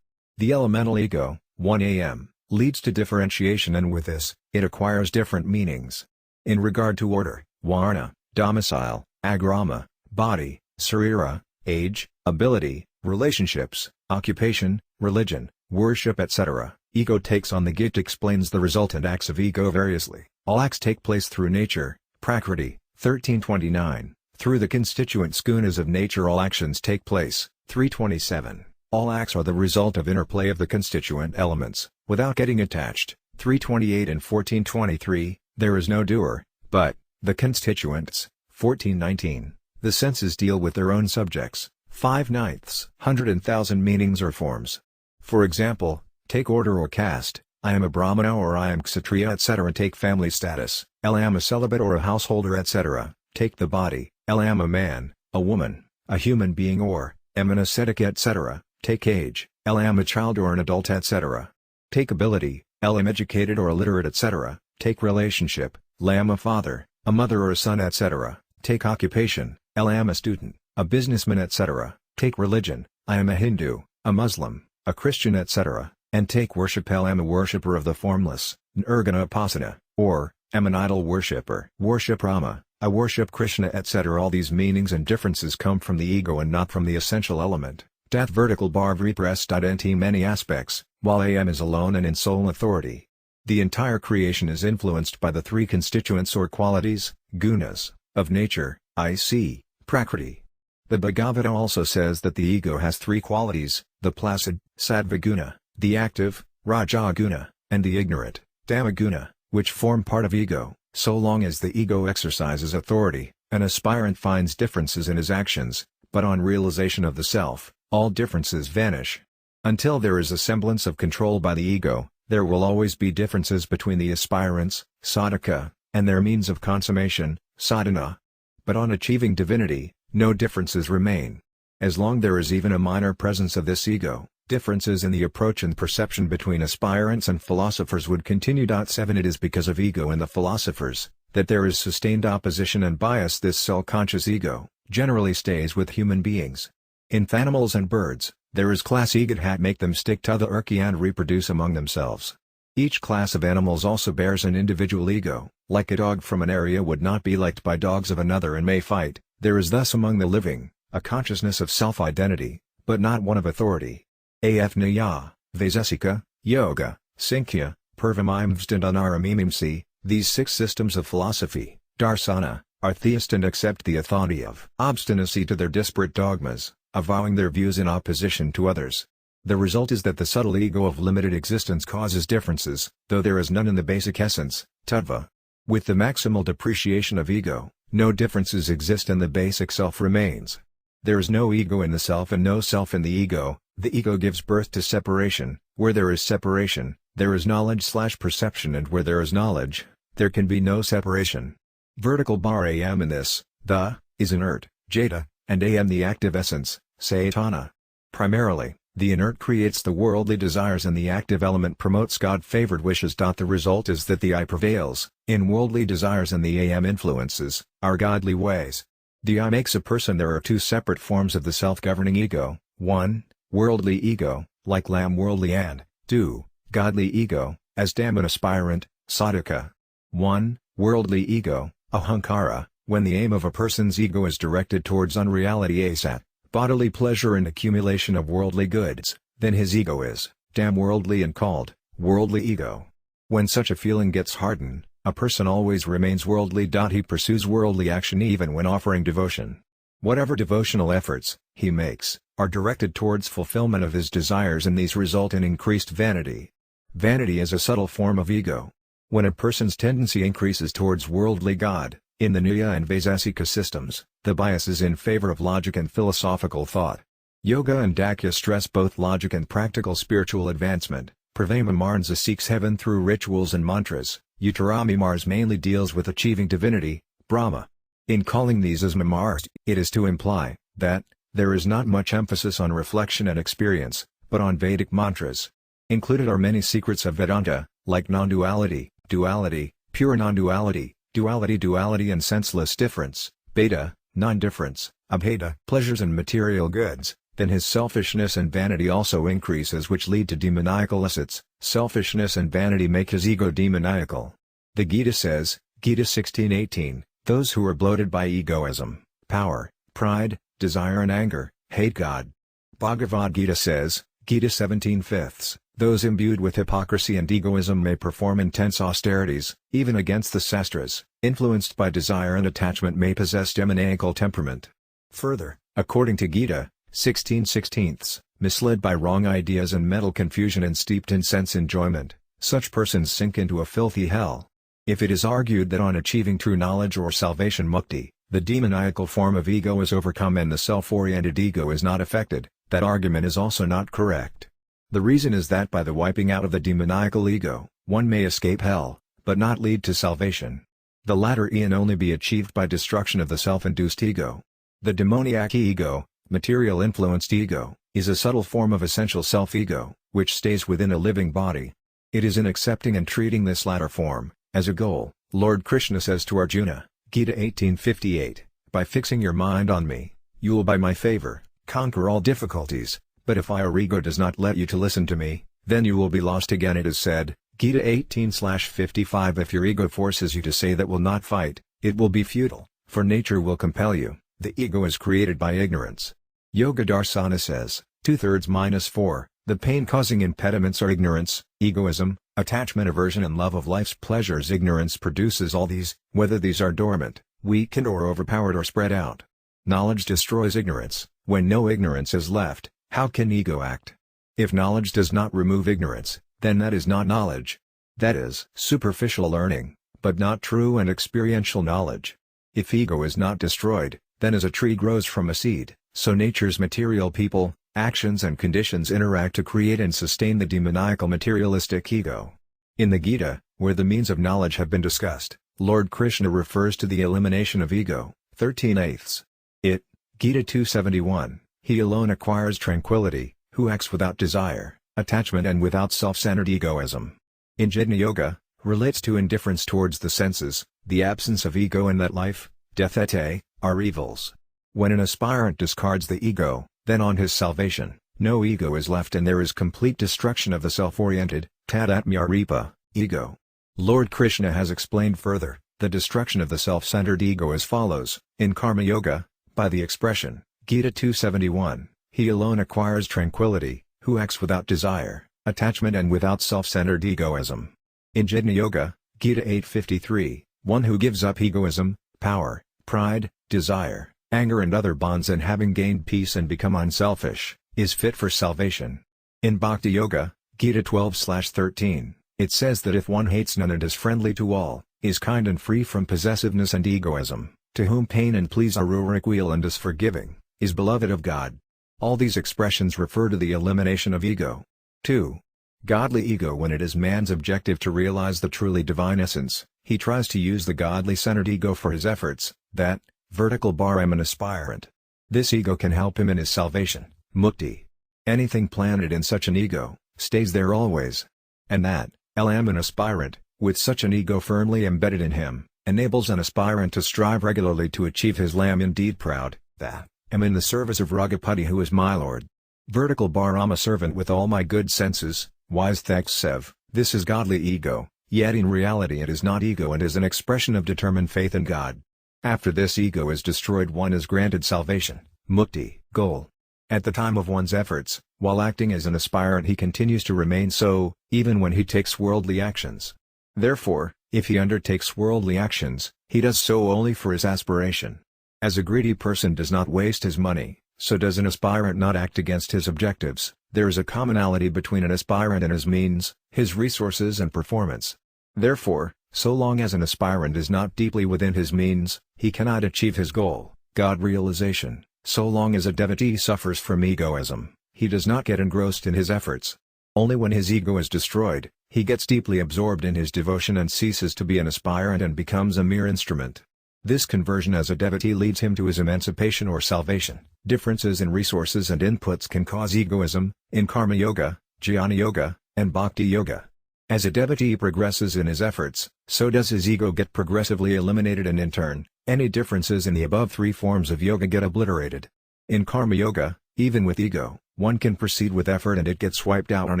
The elemental ego, 1am, leads to differentiation, and with this, it acquires different meanings. In regard to order, varna, domicile, agrama, body, sarira, age, ability, relationships, occupation, religion, worship etc., ego takes on. The Gita explains the resultant acts of ego variously. All acts take place through nature, prakriti, 1329, through the constituent gunas of nature all actions take place, 327. All acts are the result of interplay of the constituent elements, without getting attached, 328 and 1423, there is no doer, but the constituents, 1419. The senses deal with their own subjects, 5/9, 100,000 meanings or forms. For example, take order or caste, I am a Brahmana or I am Kshatriya etc. Take family status, I am a celibate or a householder etc. Take the body, I am a man, a woman, a human being or, am an ascetic etc. Take age, I am a child or an adult etc. Take ability, L. am educated or illiterate etc. Take relationship, L. am a father, a mother or a son etc. Take occupation, L. am a student, a businessman etc. Take religion, I am a Hindu, a Muslim, a Christian etc. And take worship, L. am a worshipper of the formless, Nirguna Upasana, or, am an idol worshipper. Worship Rama, I worship Krishna etc. All these meanings and differences come from the ego and not from the essential element. Death vertical bar repressed in many aspects, while am is alone and in sole authority. The entire creation is influenced by the three constituents or qualities, gunas, of nature, I.C., prakriti. The Bhagavata also says that the ego has three qualities, the placid, sattvaguna, the active, rajaguna, and the ignorant, tamaguna, which form part of ego. So long as the ego exercises authority, an aspirant finds differences in his actions, but on realization of the self, all differences vanish. Until there is a semblance of control by the ego, there will always be differences between the aspirants, sadhaka, and their means of consummation, sadhana. But on achieving divinity, no differences remain. As long there is even a minor presence of this ego, differences in the approach and perception between aspirants and philosophers would continue. 7 It is because of ego in the philosophers, that there is sustained opposition and bias. This self-conscious ego, generally stays with human beings. In animals and birds, there is class ego that make them stick to the hierarchy and reproduce among themselves. Each class of animals also bears an individual ego, like a dog from an area would not be liked by dogs of another and may fight. There is thus among the living, a consciousness of self-identity, but not one of authority. Afnaya, Vaisesika, Yoga, Sankhya, Purvamimvstandanaramimmsi, these 6 systems of philosophy, darsana, are theist and accept the authority of obstinacy to their disparate dogmas, avowing their views in opposition to others. The result is that the subtle ego of limited existence causes differences, though there is none in the basic essence, tattva. With the maximal depreciation of ego, no differences exist and the basic self remains. There is no ego in the self and no self in the ego. The ego gives birth to separation. Where there is separation, there is knowledge/perception, and where there is knowledge, there can be no separation. Vertical bar am in this, the, is inert, jada, and am the active essence, Saitana. Primarily, the inert creates the worldly desires and the active element promotes God-favored wishes. The result is that the I prevails, in worldly desires, and the am influences, our godly ways. The I makes a person. There are 2 separate forms of the self-governing ego, 1, worldly ego, like lamb worldly, and 2, godly ego, as damn an aspirant, sadhaka. 1, worldly ego, ahankara, when the aim of a person's ego is directed towards unreality asat, bodily pleasure and accumulation of worldly goods, then his ego is, damn worldly and called, worldly ego. When such a feeling gets hardened, a person always remains worldly. He pursues worldly action even when offering devotion. Whatever devotional efforts he makes are directed towards fulfillment of his desires, and these result in increased vanity. Vanity is a subtle form of ego. When a person's tendency increases towards worldly God, in the Nyaya and Vaisesika systems, the bias is in favor of logic and philosophical thought. Yoga and Dakya stress both logic and practical spiritual advancement. Pravamamarnsa seeks heaven through rituals and mantras. Uttarami Mars mainly deals with achieving divinity, Brahma. In calling these as Mamars, it is to imply that there is not much emphasis on reflection and experience, but on Vedic mantras. Included are many secrets of Vedanta, like non-duality, duality, pure non-duality, duality and senseless difference, beta, non-difference, abheda, pleasures and material goods. Then his selfishness and vanity also increases, which lead to demoniacal ascets. Selfishness and vanity make his ego demoniacal. The Gita says, Gita 16:18, those who are bloated by egoism, power, pride, desire and anger, hate God. Bhagavad Gita says, Gita 17:5, those imbued with hypocrisy and egoism may perform intense austerities, even against the sastras, influenced by desire and attachment may possess demoniacal temperament. Further, according to Gita 16:16, misled by wrong ideas and mental confusion and steeped in sense enjoyment, such persons sink into a filthy hell. If it is argued that on achieving true knowledge or salvation mukti, the demoniacal form of ego is overcome and the self-oriented ego is not affected, that argument is also not correct. The reason is that by the wiping out of the demoniacal ego, one may escape hell, but not lead to salvation. The latter can only be achieved by destruction of the self-induced ego. The demoniac ego, material-influenced ego, is a subtle form of essential self-ego, which stays within a living body, It is in accepting and treating this latter form as a goal, Lord Krishna says to Arjuna, Gita 18:58, by fixing your mind on me, you will by my favor conquer all difficulties, but if your ego does not let you to listen to me, then you will be lost again. It is said, Gita 18:55, if your ego forces you to say that will not fight, it will be futile, for nature will compel you. The ego is created by ignorance. Yoga Darsana says, 2/3-4, the pain-causing impediments are ignorance, egoism, attachment, aversion and love of life's pleasures. Ignorance produces all these, whether these are dormant, weakened or overpowered or spread out. Knowledge destroys ignorance. When no ignorance is left, how can ego act? If knowledge does not remove ignorance, then that is not knowledge. That is superficial learning, but not true and experiential knowledge. If ego is not destroyed, then as a tree grows from a seed, so nature's material people, actions and conditions interact to create and sustain the demoniacal materialistic ego. In the Gita, where the means of knowledge have been discussed, Lord Krishna refers to the elimination of ego, 13/8. It, Gita 271, he alone acquires tranquility, who acts without desire, attachment and without self-centered egoism. In Jnana Yoga, relates to indifference towards the senses, the absence of ego and that life, death et are evils. When an aspirant discards the ego, then on his salvation, no ego is left and there is complete destruction of the self-oriented, tadatmya-ripa, ego. Lord Krishna has explained further, the destruction of the self-centered ego as follows, in Karma Yoga, by the expression, Gita 271, he alone acquires tranquility, who acts without desire, attachment and without self-centered egoism. In Jnana Yoga, Gita 8:53, one who gives up egoism, power, pride, desire, anger and other bonds and having gained peace and become unselfish, is fit for salvation. In Bhakti Yoga, Gita 12/13, it says that if one hates none and is friendly to all, is kind and free from possessiveness and egoism, to whom pain and pleas are requial and is forgiving, is beloved of God. All these expressions refer to the elimination of ego. 2. Godly ego. When it is man's objective to realize the truly divine essence, he tries to use the godly-centered ego for his efforts, that, vertical bar am an aspirant. This ego can help him in his salvation, mukti. Anything planted in such an ego, stays there always. And that, am an aspirant, with such an ego firmly embedded in him, enables an aspirant to strive regularly to achieve his lam. Indeed proud, that, am in the service of Raghupati who is my lord. Vertical bar am a servant with all my good senses, wise Sev, this is godly ego, yet in reality it is not ego and is an expression of determined faith in God. After this ego is destroyed one is granted salvation, mukti, goal. At the time of one's efforts, while acting as an aspirant he continues to remain so, even when he takes worldly actions. Therefore, if he undertakes worldly actions, he does so only for his aspiration. As a greedy person does not waste his money, so does an aspirant not act against his objectives. There is a commonality between an aspirant and his means, his resources and performance. Therefore, so long as an aspirant is not deeply within his means, he cannot achieve his goal, God realization. So long as a devotee suffers from egoism, he does not get engrossed in his efforts. Only when his ego is destroyed, he gets deeply absorbed in his devotion and ceases to be an aspirant and becomes a mere instrument. This conversion as a devotee leads him to his emancipation or salvation. Differences in resources and inputs can cause egoism, in Karma Yoga, Jnana Yoga, and Bhakti Yoga. As a devotee progresses in his efforts, so does his ego get progressively eliminated and in turn, any differences in the above three forms of yoga get obliterated. In Karma Yoga, even with ego, one can proceed with effort and it gets wiped out on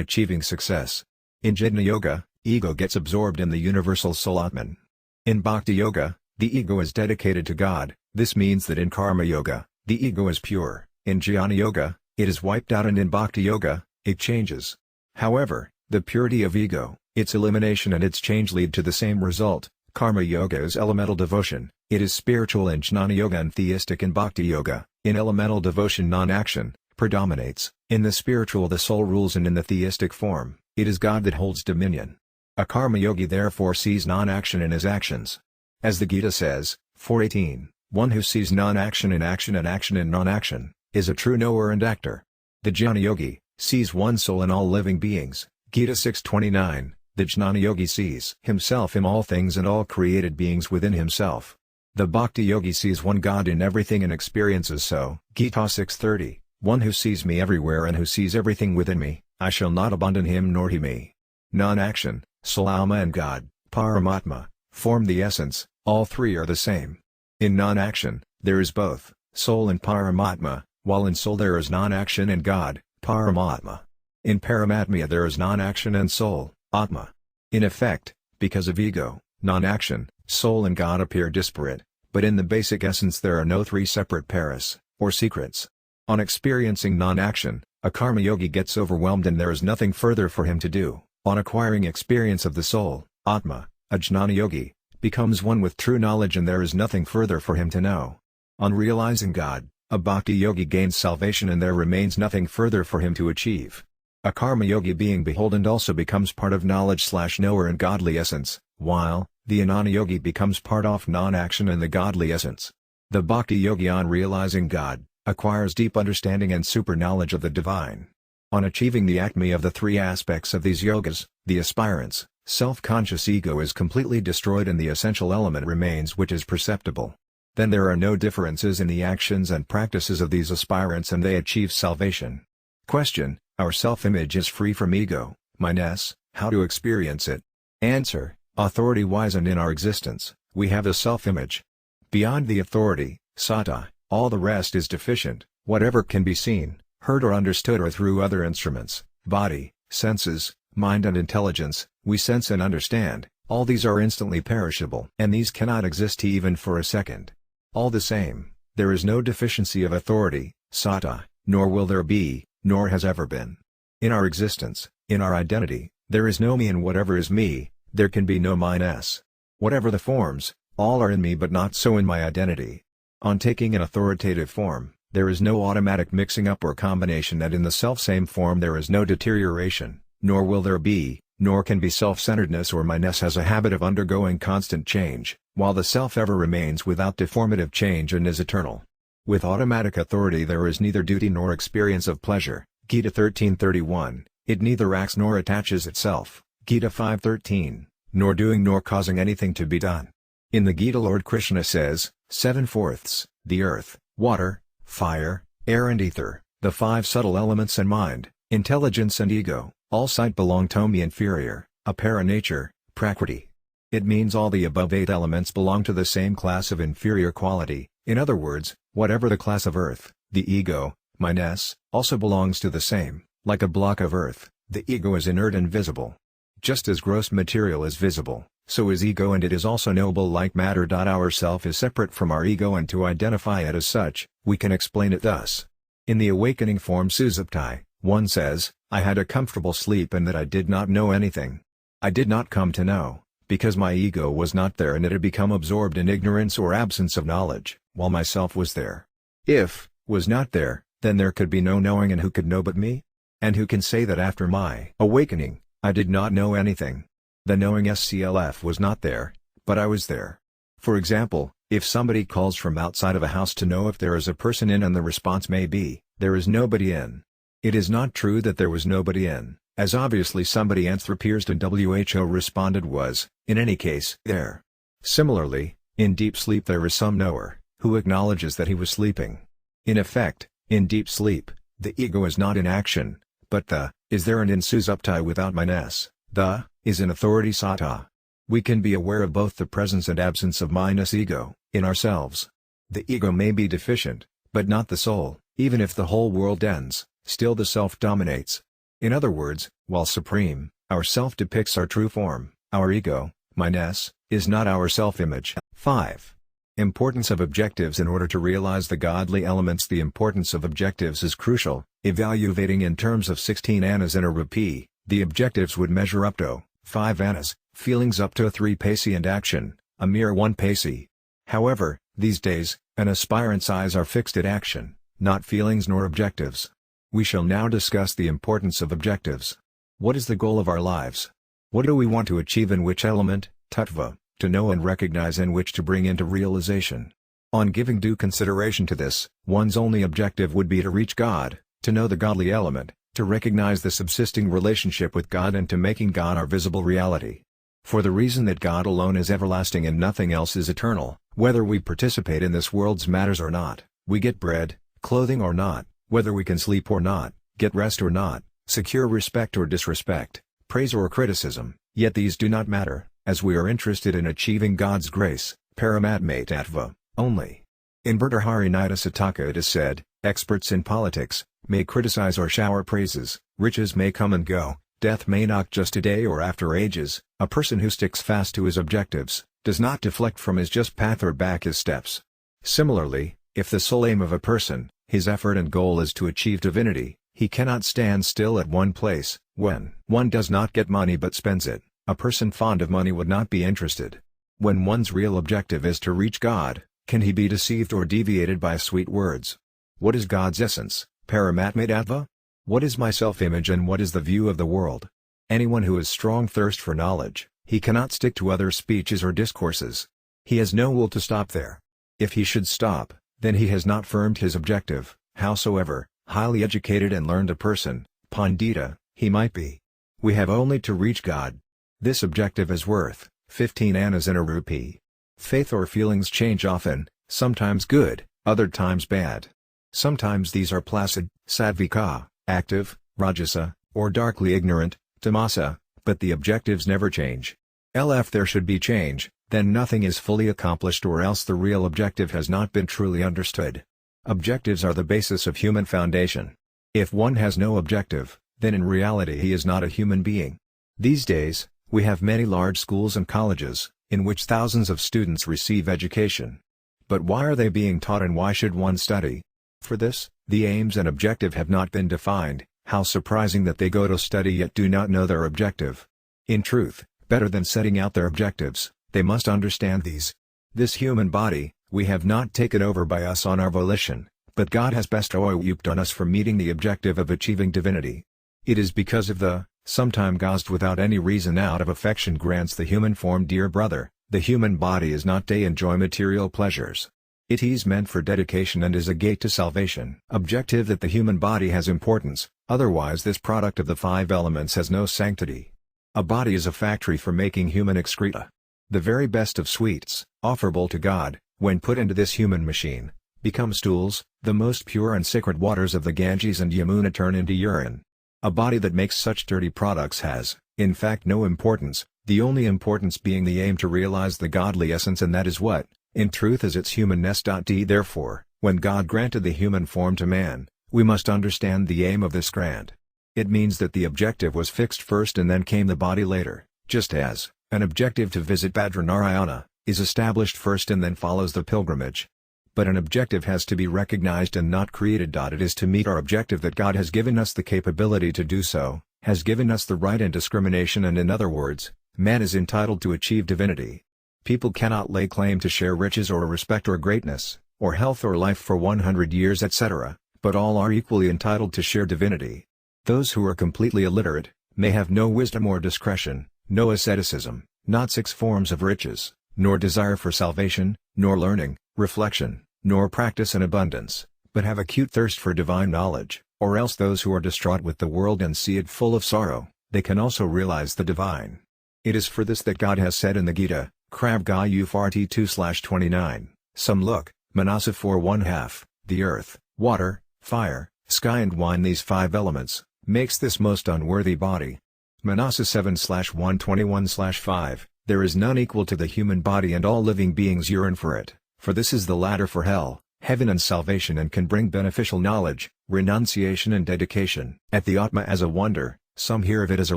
achieving success. In Jnana Yoga, ego gets absorbed in the universal soul Atman. In Bhakti Yoga, the ego is dedicated to God. This means that in Karma Yoga, the ego is pure, in Jnana Yoga, it is wiped out and in Bhakti Yoga, it changes. However, the purity of ego, its elimination and its change lead to the same result. Karma Yoga is elemental devotion, it is spiritual in Jnana Yoga and theistic in Bhakti Yoga. In elemental devotion non-action predominates, in the spiritual the soul rules and in the theistic form, it is God that holds dominion. A Karma Yogi therefore sees non-action in his actions. As the Gita says, 4:18, one who sees non-action in action and action in non-action, is a true knower and actor. The Jnana Yogi sees one soul in all living beings, Gita 6:29, the Jnana Yogi sees himself in all things and all created beings within himself. The Bhakti Yogi sees one God in everything and experiences so, Gita 6:30, one who sees me everywhere and who sees everything within me, I shall not abandon him nor he me. non-action, soul, Alma, and God, Paramatma, form the essence. All three are the same. In non-action, there is both soul and Paramatma, while in soul there is non-action and God, Paramatma. In Paramatma there is non-action and soul, Atma. In effect, because of ego, non-action, soul and God appear disparate, but in the basic essence there are no three separate paras, or secrets. On experiencing non-action, a karma yogi gets overwhelmed and there is nothing further for him to do. On acquiring experience of the soul, Atma, a jnana yogi becomes one with true knowledge and there is nothing further for him to know. On realizing God, a bhakti yogi gains salvation and there remains nothing further for him to achieve. A karma yogi being beholden also becomes part of knowledge/knower and godly essence, while the jnana yogi becomes part of non-action and the godly essence. The bhakti yogi on realizing God acquires deep understanding and super knowledge of the divine. On achieving the acme of the three aspects of these yogas, the aspirant's self-conscious ego is completely destroyed and the essential element remains which is perceptible. Then there are no differences in the actions and practices of these aspirants and they achieve salvation. Question: our self-image is free from ego, minus, how to experience it? Answer: authority-wise and in our existence, we have a self-image. Beyond the authority, sata, all the rest is deficient. Whatever can be seen, heard or understood or through other instruments, body, senses, mind and intelligence, we sense and understand, all these are instantly perishable and these cannot exist even for a second. All the same, there is no deficiency of authority, sata, nor will there be, nor has ever been. In our existence, in our identity, there is no me and whatever is me, there can be no mine-s. Whatever the forms, all are in me but not so in my identity. On taking an authoritative form, there is no automatic mixing up or combination and in the self-same form there is no deterioration, nor will there be, nor can be self-centeredness or mine-s has a habit of undergoing constant change, while the self ever remains without deformative change and is eternal. With automatic authority there is neither duty nor experience of pleasure, Gita 13:31, it neither acts nor attaches itself, Gita 5:13, nor doing nor causing anything to be done. In the Gita Lord Krishna says, 7/4, the earth, water, fire, air and ether, the five subtle elements and mind, intelligence and ego, all sight belong to me inferior, apara nature, prakriti. It means all the above 8 elements belong to the same class of inferior quality, in other words, whatever the class of earth, the ego, mine-s, also belongs to the same. Like a block of earth, the ego is inert and visible. Just as gross material is visible, so is ego and it is also knowable like matter. Our self is separate from our ego and to identify it as such, we can explain it thus. In the awakening form Susupti, one says, I had a comfortable sleep and that I did not know anything. I did not come to know, because my ego was not there and it had become absorbed in ignorance or absence of knowledge, while myself was there. If was not there, then there could be no knowing and who could know but me? And who can say that after my awakening, I did not know anything? The knowing SCLF was not there, but I was there. For example, if somebody calls from outside of a house to know if there is a person in and the response may be, there is nobody in. It is not true that there was nobody in, as obviously somebody anthropized and WHO responded was, in any case, there. Similarly, in deep sleep there is some knower, who acknowledges that he was sleeping. In effect, in deep sleep, the ego is not in action, but the is there and in Susupti without mine-s, the is in authority sata. We can be aware of both the presence and absence of minus ego, in ourselves. The ego may be deficient, but not the soul. Even if the whole world ends, still the self dominates. In other words, while supreme, our self depicts our true form, our ego, mine-s, is not our self-image. 5. Importance of objectives. In order to realize the godly elements, the importance of objectives is crucial. Evaluating in terms of 16 annas in a rupee, the objectives would measure up to 5 annas, feelings up to 3 paise and action, a mere 1 paise. However, these days, an aspirant's eyes are fixed at action, not feelings nor objectives. We shall now discuss the importance of objectives. What is the goal of our lives? What do we want to achieve in which element, tattva, to know and recognize and which to bring into realization? On giving due consideration to this, one's only objective would be to reach God, to know the godly element, to recognize the subsisting relationship with God and to making God our visible reality. For the reason that God alone is everlasting and nothing else is eternal, whether we participate in this world's matters or not, we get bread, clothing or not, whether we can sleep or not, get rest or not, secure respect or disrespect, praise or criticism, yet these do not matter, as we are interested in achieving God's grace, Paramatma only. In Bhartrhari Sataka it is said, experts in politics may criticize or shower praises, riches may come and go, death may knock just today or after ages, a person who sticks fast to his objectives, does not deflect from his just path or back his steps. Similarly, if the sole aim of a person, his effort and goal is to achieve divinity, he cannot stand still at one place. When one does not get money but spends it, a person fond of money would not be interested. When one's real objective is to reach God, can he be deceived or deviated by sweet words? What is God's essence, Paramatma? What is my self-image and what is the view of the world? Anyone who has strong thirst for knowledge, he cannot stick to other speeches or discourses. He has no will to stop there. If he should stop, then he has not firmed his objective, howsoever highly educated and learned a person, Pandita, he might be. We have only to reach God. This objective is worth 15 annas in a rupee. Faith or feelings change often, sometimes good, other times bad. Sometimes these are placid, sattvika, active, rajasa, or darkly ignorant, tamasa, but the objectives never change. If there should be change, then nothing is fully accomplished or else the real objective has not been truly understood. Objectives are the basis of human foundation. If one has no objective, then in reality he is not a human being. These days, we have many large schools and colleges, in which thousands of students receive education. But why are they being taught and why should one study? For this, the aims and objective have not been defined. How surprising that they go to study yet do not know their objective. In truth, better than setting out their objectives, they must understand these. This human body, we have not taken over by us on our volition, but God has bestowed on us for meeting the objective of achieving divinity. It is because of the, sometime caused without any reason out of affection grants the human form. Dear brother, the human body is not to enjoy material pleasures. It is meant for dedication and is a gate to salvation. Objective that the human body has importance, otherwise this product of the 5 elements has no sanctity. A body is a factory for making human excreta. The very best of sweets, offerable to God, when put into this human machine, become stools, the most pure and sacred waters of the Ganges and Yamuna turn into urine. A body that makes such dirty products has, in fact, no importance, the only importance being the aim to realize the godly essence, and that is what, in truth, is its humanness. Therefore, when God granted the human form to man, we must understand the aim of this grant. It means that the objective was fixed first and then came the body later, just as an objective to visit Badrinarayana is established first and then follows the pilgrimage. But an objective has to be recognized and not created. It is to meet our objective that God has given us the capability to do so, has given us the right and discrimination, and in other words, man is entitled to achieve divinity. People cannot lay claim to share riches or respect or greatness, or health or life for 100 years etc., but all are equally entitled to share divinity. Those who are completely illiterate, may have no wisdom or discretion, no asceticism, not 6 forms of riches, nor desire for salvation, nor learning, reflection, nor practice in abundance, but have acute thirst for divine knowledge, or else those who are distraught with the world and see it full of sorrow, they can also realize the divine. It is for this that God has said in the Gita, Kravgaya Ft 2/29, some look, Manasa 4:1/2, the earth, water, fire, sky and wine, these 5 elements, makes this most unworthy body. Manasa 7/121/5, there is none equal to the human body and all living beings yearn for it, for this is the ladder for hell, heaven and salvation, and can bring beneficial knowledge, renunciation and dedication. At the Atma as a wonder, some hear of it as a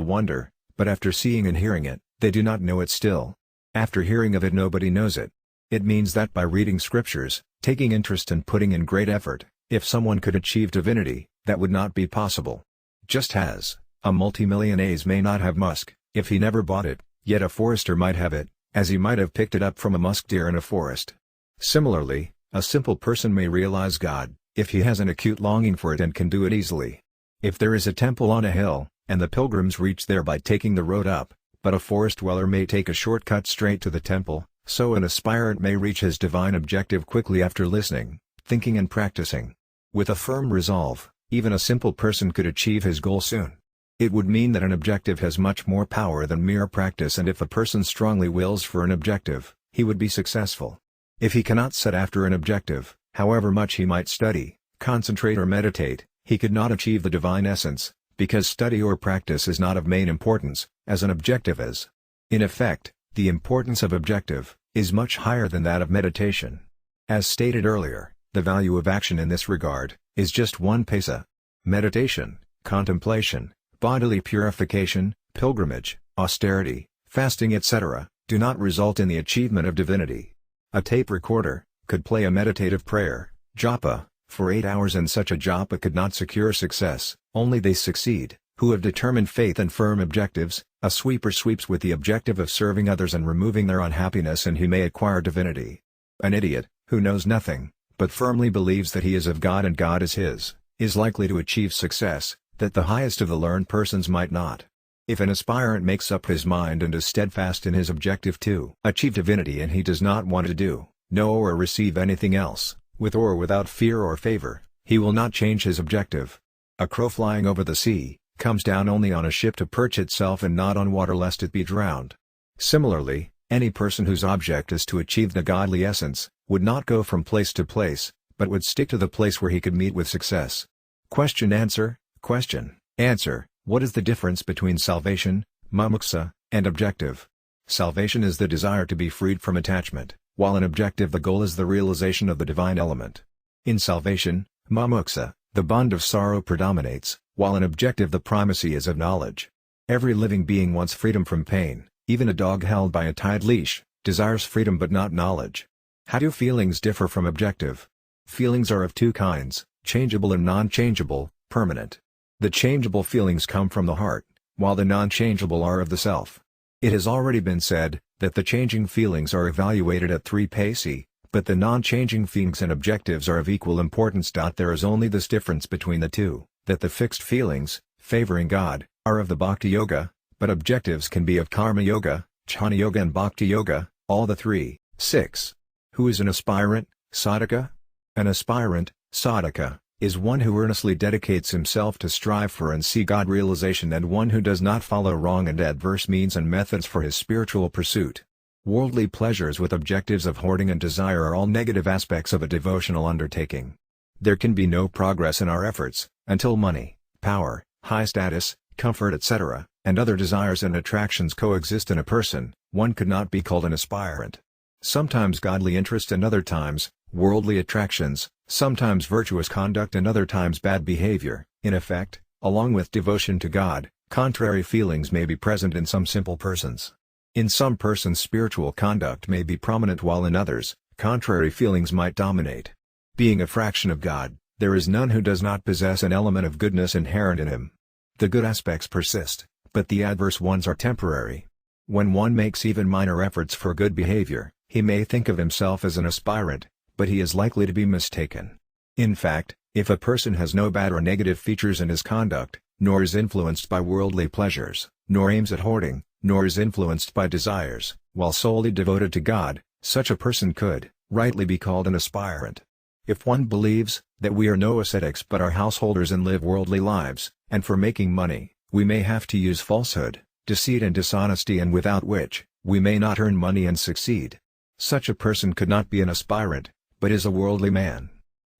wonder, but after seeing and hearing it, they do not know it still. After hearing of it nobody knows it. It means that by reading scriptures, taking interest and putting in great effort, if someone could achieve divinity, that would not be possible. Just as a multimillionaire may not have musk, if he never bought it, yet a forester might have it, as he might have picked it up from a musk deer in a forest. Similarly, a simple person may realize God, if he has an acute longing for it and can do it easily. If there is a temple on a hill, and the pilgrims reach there by taking the road up, but a forest dweller may take a shortcut straight to the temple, so an aspirant may reach his divine objective quickly after listening, thinking and practicing. With a firm resolve, even a simple person could achieve his goal soon. It would mean that an objective has much more power than mere practice, and if a person strongly wills for an objective, he would be successful. If he cannot set after an objective, however much he might study, concentrate or meditate, he could not achieve the divine essence, because study or practice is not of main importance, as an objective is. In effect, the importance of objective is much higher than that of meditation. As stated earlier, the value of action in this regard is just 1 paisa. Meditation, contemplation, bodily purification, pilgrimage, austerity, fasting etc., do not result in the achievement of divinity. A tape recorder could play a meditative prayer, japa, for 8 hours, and such a japa could not secure success. Only they succeed who have determined faith and firm objectives. A sweeper sweeps with the objective of serving others and removing their unhappiness, and he may acquire divinity. An idiot, who knows nothing, but firmly believes that he is of God and God is his, is likely to achieve success, that the highest of the learned persons might not. If an aspirant makes up his mind and is steadfast in his objective to achieve divinity, and he does not want to do, know or receive anything else, with or without fear or favor, he will not change his objective. A crow flying over the sea comes down only on a ship to perch itself and not on water lest it be drowned. Similarly, any person whose object is to achieve the godly essence, would not go from place to place, but would stick to the place where he could meet with success. Question-answer, question-answer. What is the difference between salvation, mumuksa, and objective? Salvation is the desire to be freed from attachment, while in objective the goal is the realization of the divine element. In salvation, mumuksa, the bond of sorrow predominates, while in objective the primacy is of knowledge. Every living being wants freedom from pain. Even a dog held by a tight leash desires freedom but not knowledge. How do feelings differ from objective? Feelings are of 2 kinds, changeable and non-changeable, permanent. The changeable feelings come from the heart, while the non-changeable are of the self. It has already been said that the changing feelings are evaluated at 3 paisa, but the non-changing feelings and objectives are of equal importance. There is only this difference between the two, that the fixed feelings, favoring God, are of the Bhakti Yoga, but objectives can be of Karma Yoga, Jnana Yoga and Bhakti Yoga, all the 3. 6. Who is an aspirant, sadhaka? An aspirant, sadhaka, is one who earnestly dedicates himself to strive for and see God realization, and one who does not follow wrong and adverse means and methods for his spiritual pursuit. Worldly pleasures with objectives of hoarding and desire are all negative aspects of a devotional undertaking. There can be no progress in our efforts until money, power, high status, comfort etc., and other desires and attractions coexist in a person. One could not be called an aspirant. Sometimes godly interest and other times worldly attractions, sometimes virtuous conduct and other times bad behavior. In effect, along with devotion to God, contrary feelings may be present in some simple persons. In some persons spiritual conduct may be prominent, while in others, contrary feelings might dominate. Being a fraction of God, there is none who does not possess an element of goodness inherent in him. The good aspects persist, but the adverse ones are temporary. When one makes even minor efforts for good behavior, he may think of himself as an aspirant, but he is likely to be mistaken. In fact, if a person has no bad or negative features in his conduct, nor is influenced by worldly pleasures, nor aims at hoarding, nor is influenced by desires, while solely devoted to God, such a person could rightly be called an aspirant. If one believes that we are no ascetics but are householders and live worldly lives, and for making money, we may have to use falsehood, deceit and dishonesty, and without which, we may not earn money and succeed, such a person could not be an aspirant, but is a worldly man.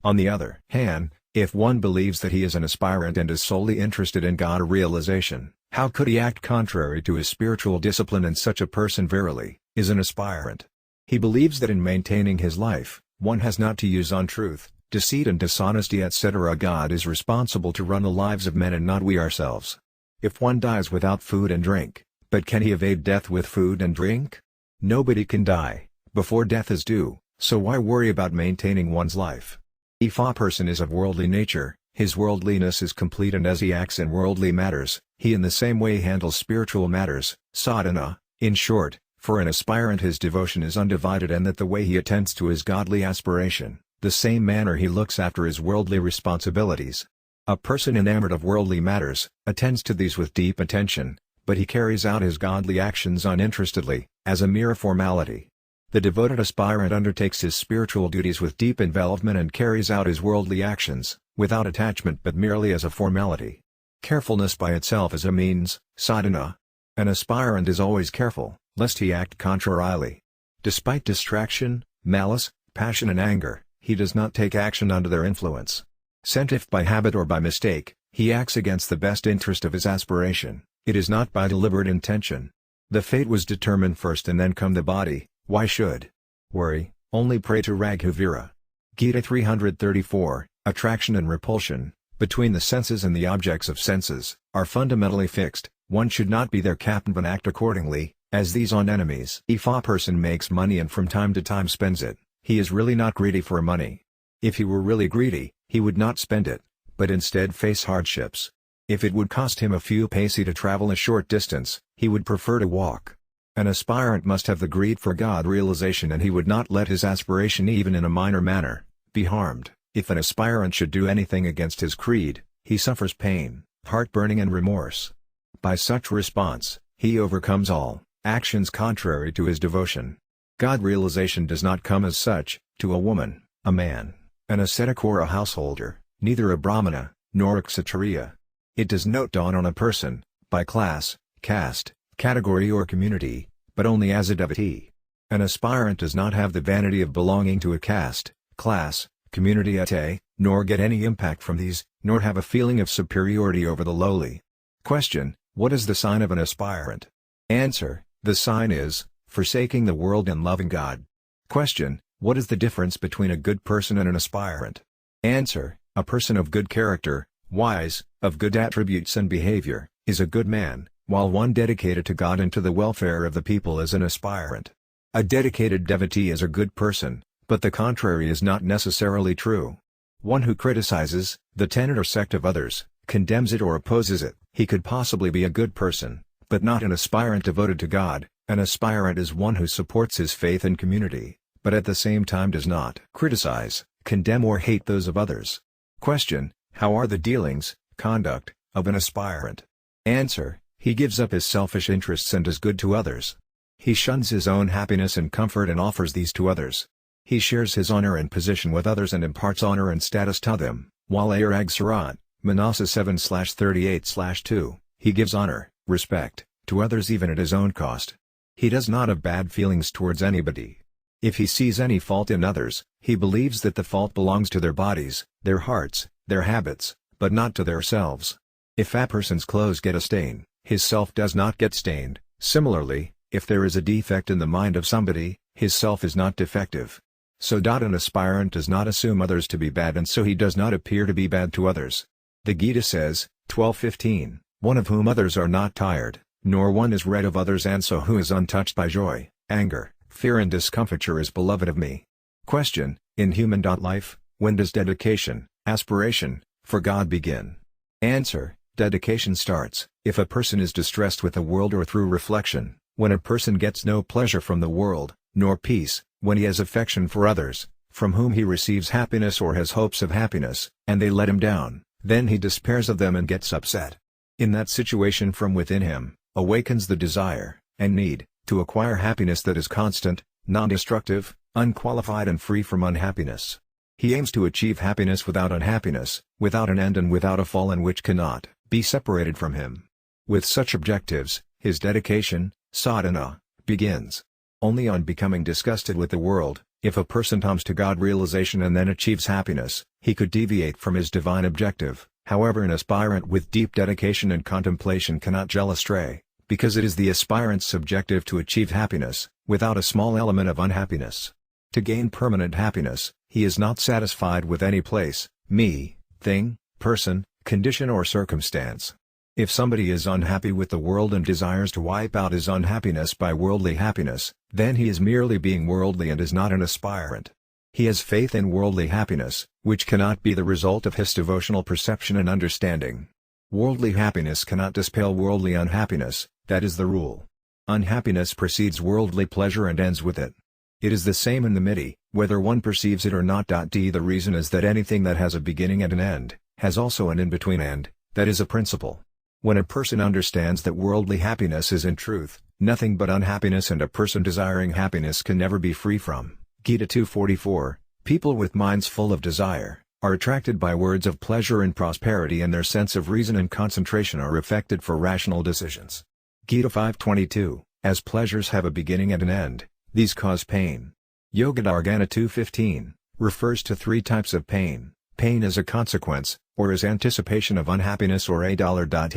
On the other hand, if one believes that he is an aspirant and is solely interested in God realization, how could he act contrary to his spiritual discipline? And such a person verily is an aspirant. He believes that in maintaining his life, one has not to use untruth, deceit and dishonesty etc. God is responsible to run the lives of men and not we ourselves. If one dies without food and drink, but can he evade death with food and drink? Nobody can die before death is due, so why worry about maintaining one's life? If a person is of worldly nature, his worldliness is complete, and as he acts in worldly matters, he in the same way handles spiritual matters, sadhana. In short, for an aspirant his devotion is undivided, and that the way he attends to his godly aspiration, the same manner he looks after his worldly responsibilities. A person enamored of worldly matters attends to these with deep attention, but he carries out his godly actions uninterestedly, as a mere formality. The devoted aspirant undertakes his spiritual duties with deep involvement and carries out his worldly actions, without attachment but merely as a formality. Carefulness by itself is a means, sadhana. An aspirant is always careful, lest he act contrarily. Despite distraction, malice, passion and anger, he does not take action under their influence. Sent if by habit or by mistake, He acts against the best interest of his aspiration. It is not by deliberate intention. The fate was determined first and then come the body. Why should worry? Only pray to Raghuvira. Gita 334, Attraction and repulsion, between the senses and the objects of senses, are fundamentally fixed. One should not be their captain but act accordingly, as these are enemies. If a person makes money and from time to time spends it, he is really not greedy for money. If he were really greedy, he would not spend it, but instead face hardships. If it would cost him a few paise to travel a short distance, he would prefer to walk. An aspirant must have the greed for God realization, and he would not let his aspiration, even in a minor manner, be harmed. If an aspirant should do anything against his creed, he suffers pain, heartburning and remorse. By such response, he overcomes all actions contrary to his devotion. God realization does not come as such, to a woman, a man, an ascetic or a householder, neither a brahmana, nor a kshatriya. It does not dawn on a person, by class, caste, category or community, but only as a devotee. An aspirant does not have the vanity of belonging to a caste, class, community nor get any impact from these, nor have a feeling of superiority over the lowly. Question: what is the sign of an aspirant? Answer: the sign is, forsaking the world and loving God. Question: what is the difference between a good person and an aspirant? Answer: a person of good character, wise, of good attributes and behavior, is a good man, while one dedicated to God and to the welfare of the people is an aspirant. A dedicated devotee is a good person, but the contrary is not necessarily true. One who criticizes the tenet or sect of others, condemns it or opposes it, he could possibly be a good person, but not an aspirant devoted to God. An aspirant is one who supports his faith and community, but at the same time does not criticize, condemn or hate those of others. Question: how are the dealings, conduct, of an aspirant? Answer: he gives up his selfish interests and does good to others. He shuns his own happiness and comfort and offers these to others. He shares his honor and position with others and imparts honor and status to them, while Arag Sarat, Manasa 7/38/2, he gives honor, respect, to others even at his own cost. He does not have bad feelings towards anybody. If he sees any fault in others, he believes that the fault belongs to their bodies, their hearts, their habits, but not to themselves. If a person's clothes get a stain, his self does not get stained. Similarly, if there is a defect in the mind of somebody, his self is not defective. So an aspirant does not assume others to be bad, and so he does not appear to be bad to others. The Gita says, 12:15, one of whom others are not tired, nor one is red of others, and so who is untouched by joy, anger, fear and discomfiture is beloved of me. Question: in human life, when does dedication, aspiration, for God begin? Answer: dedication starts, if a person is distressed with the world or through reflection, when a person gets no pleasure from the world, nor peace, when he has affection for others, from whom he receives happiness or has hopes of happiness, and they let him down, then he despairs of them and gets upset. In that situation from within him, awakens the desire, and need, to acquire happiness that is constant, non-destructive, unqualified and free from unhappiness. He aims to achieve happiness without unhappiness, without an end and without a fall, and which cannot be separated from him. With such objectives, his dedication, sadhana, begins. Only on becoming disgusted with the world, if a person comes to God realization and then achieves happiness, he could deviate from his divine objective. However, an aspirant with deep dedication and contemplation cannot gel astray, because it is the aspirant's objective to achieve happiness, without a small element of unhappiness. To gain permanent happiness, he is not satisfied with any place, me, thing, person, condition or circumstance. If somebody is unhappy with the world and desires to wipe out his unhappiness by worldly happiness, then he is merely being worldly and is not an aspirant. He has faith in worldly happiness, which cannot be the result of his devotional perception and understanding. Worldly happiness cannot dispel worldly unhappiness, that is the rule. Unhappiness precedes worldly pleasure and ends with it. It is the same in the midi, whether one perceives it or not. The reason is that anything that has a beginning and an end, has also an in-between end, that is a principle. When a person understands that worldly happiness is in truth nothing but unhappiness, and a person desiring happiness can never be free from Gita 2:44, people with minds full of desire, are attracted by words of pleasure and prosperity, and their sense of reason and concentration are affected for rational decisions. Gita 5:22, as pleasures have a beginning and an end, these cause pain. Yogadhargana 2:15, refers to three types of pain: Pain is a consequence, or is anticipation of unhappiness or a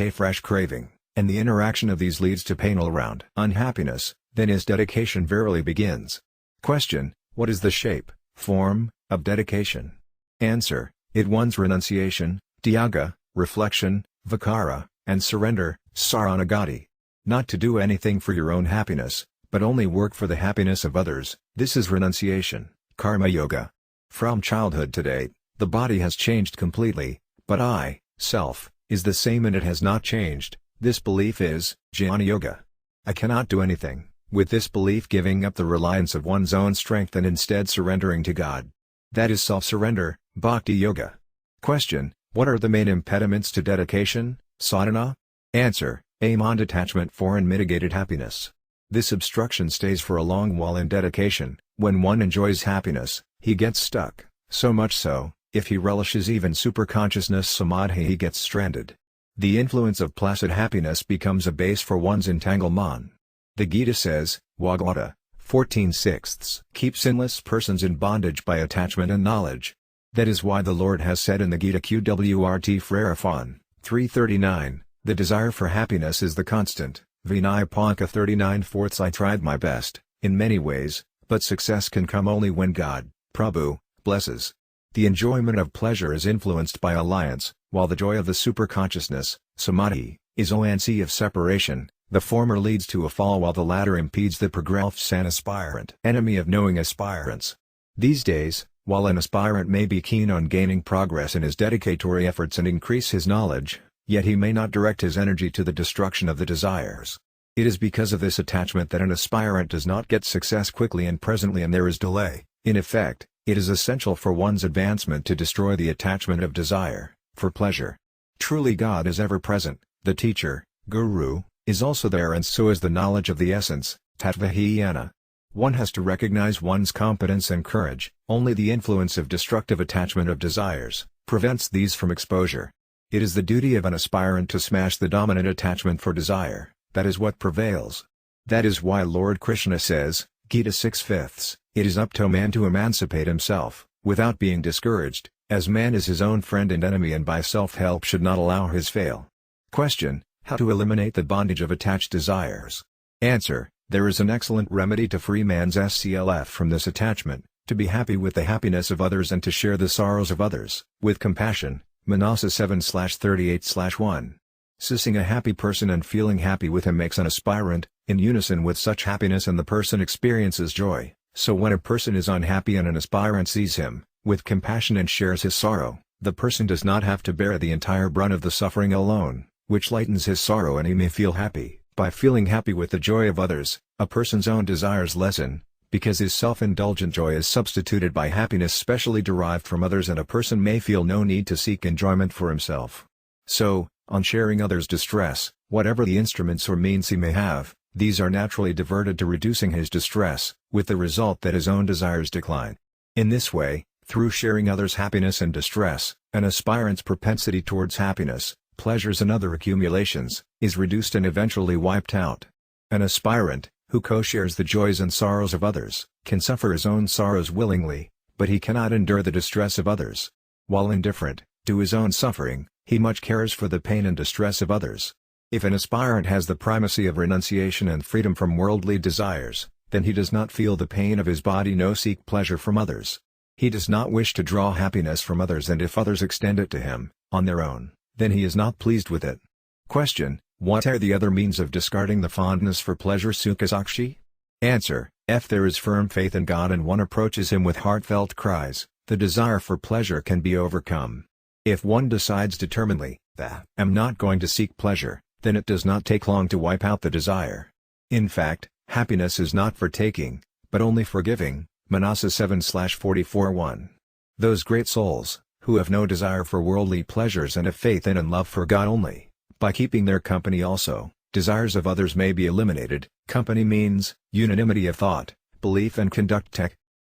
fresh craving, and the interaction of these leads to pain all round unhappiness, then his dedication verily begins. Question: what is the shape, form, of dedication? Answer: it one's renunciation, tyaga, reflection, vikara, and surrender, saranagati. Not to do anything for your own happiness, but only work for the happiness of others. This is renunciation, karma yoga. From childhood to date, the body has changed completely, but I, self, is the same and it has not changed. This belief is jnana yoga. I cannot do anything. With this belief, giving up the reliance of one's own strength and instead surrendering to God. That is self-surrender, bhakti yoga. Question: what are the main impediments to dedication, sadhana? Answer: aim on detachment for and mitigated happiness. This obstruction stays for a long while in dedication. When one enjoys happiness, he gets stuck, so much so, if he relishes even superconsciousness samadhi, he gets stranded. The influence of placid happiness becomes a base for one's entanglement. The Gita says, Vagata, 14/6, keep sinless persons in bondage by attachment and knowledge. That is why the Lord has said in the Gita Qwrt Frere Fon, 339, the desire for happiness is the constant. Vinaya Panka 39/4. I tried my best, in many ways, but success can come only when God, Prabhu, blesses. The enjoyment of pleasure is influenced by alliance, while the joy of the superconsciousness, samadhi, is onc of separation. The former leads to a fall while the latter impedes the progress. An aspirant, enemy of knowing aspirants. These days, while an aspirant may be keen on gaining progress in his dedicatory efforts and increase his knowledge, yet he may not direct his energy to the destruction of the desires. It is because of this attachment that an aspirant does not get success quickly and presently, and there is delay. In effect, it is essential for one's advancement to destroy the attachment of desire for pleasure. Truly God is ever present, the teacher, guru, is also there, and so is the knowledge of the essence, tattvajnana. One has to recognize one's competence and courage. Only the influence of destructive attachment of desires prevents these from exposure. It is the duty of an aspirant to smash the dominant attachment for desire. That is what prevails. That is why Lord Krishna says, Gita 6/5, it is up to man to emancipate himself, without being discouraged, as man is his own friend and enemy, and by self-help should not allow his fail. Question: how to eliminate the bondage of attached desires? Answer: there is an excellent remedy to free man's SCLF from this attachment, to be happy with the happiness of others and to share the sorrows of others, with compassion. Manasa 7/38/1. Seeing a happy person and feeling happy with him makes an aspirant, in unison with such happiness, and the person experiences joy. So when a person is unhappy and an aspirant sees him, with compassion, and shares his sorrow, the person does not have to bear the entire brunt of the suffering alone, which lightens his sorrow, and he may feel happy. By feeling happy with the joy of others, a person's own desires lessen, because his self-indulgent joy is substituted by happiness specially derived from others, and a person may feel no need to seek enjoyment for himself. So, on sharing others' distress, whatever the instruments or means he may have, these are naturally diverted to reducing his distress, with the result that his own desires decline. In this way, through sharing others' happiness and distress, an aspirant's propensity towards happiness, pleasures and other accumulations, is reduced and eventually wiped out. An aspirant, who co-shares the joys and sorrows of others, can suffer his own sorrows willingly, but he cannot endure the distress of others. While indifferent to his own suffering, he much cares for the pain and distress of others. If an aspirant has the primacy of renunciation and freedom from worldly desires, then he does not feel the pain of his body nor seek pleasure from others. He does not wish to draw happiness from others, and if others extend it to him, on their own, then he is not pleased with it. Question: what are the other means of discarding the fondness for pleasure? Sukha-sakshi? Answer: if there is firm faith in God and one approaches Him with heartfelt cries, the desire for pleasure can be overcome. If one decides determinedly that I am not going to seek pleasure, then it does not take long to wipe out the desire. In fact, happiness is not for taking, but only for giving. Manasa 7/44-1. Those great souls, who have no desire for worldly pleasures and have faith in and love for God only, by keeping their company also, desires of others may be eliminated. Company means unanimity of thought, belief and conduct.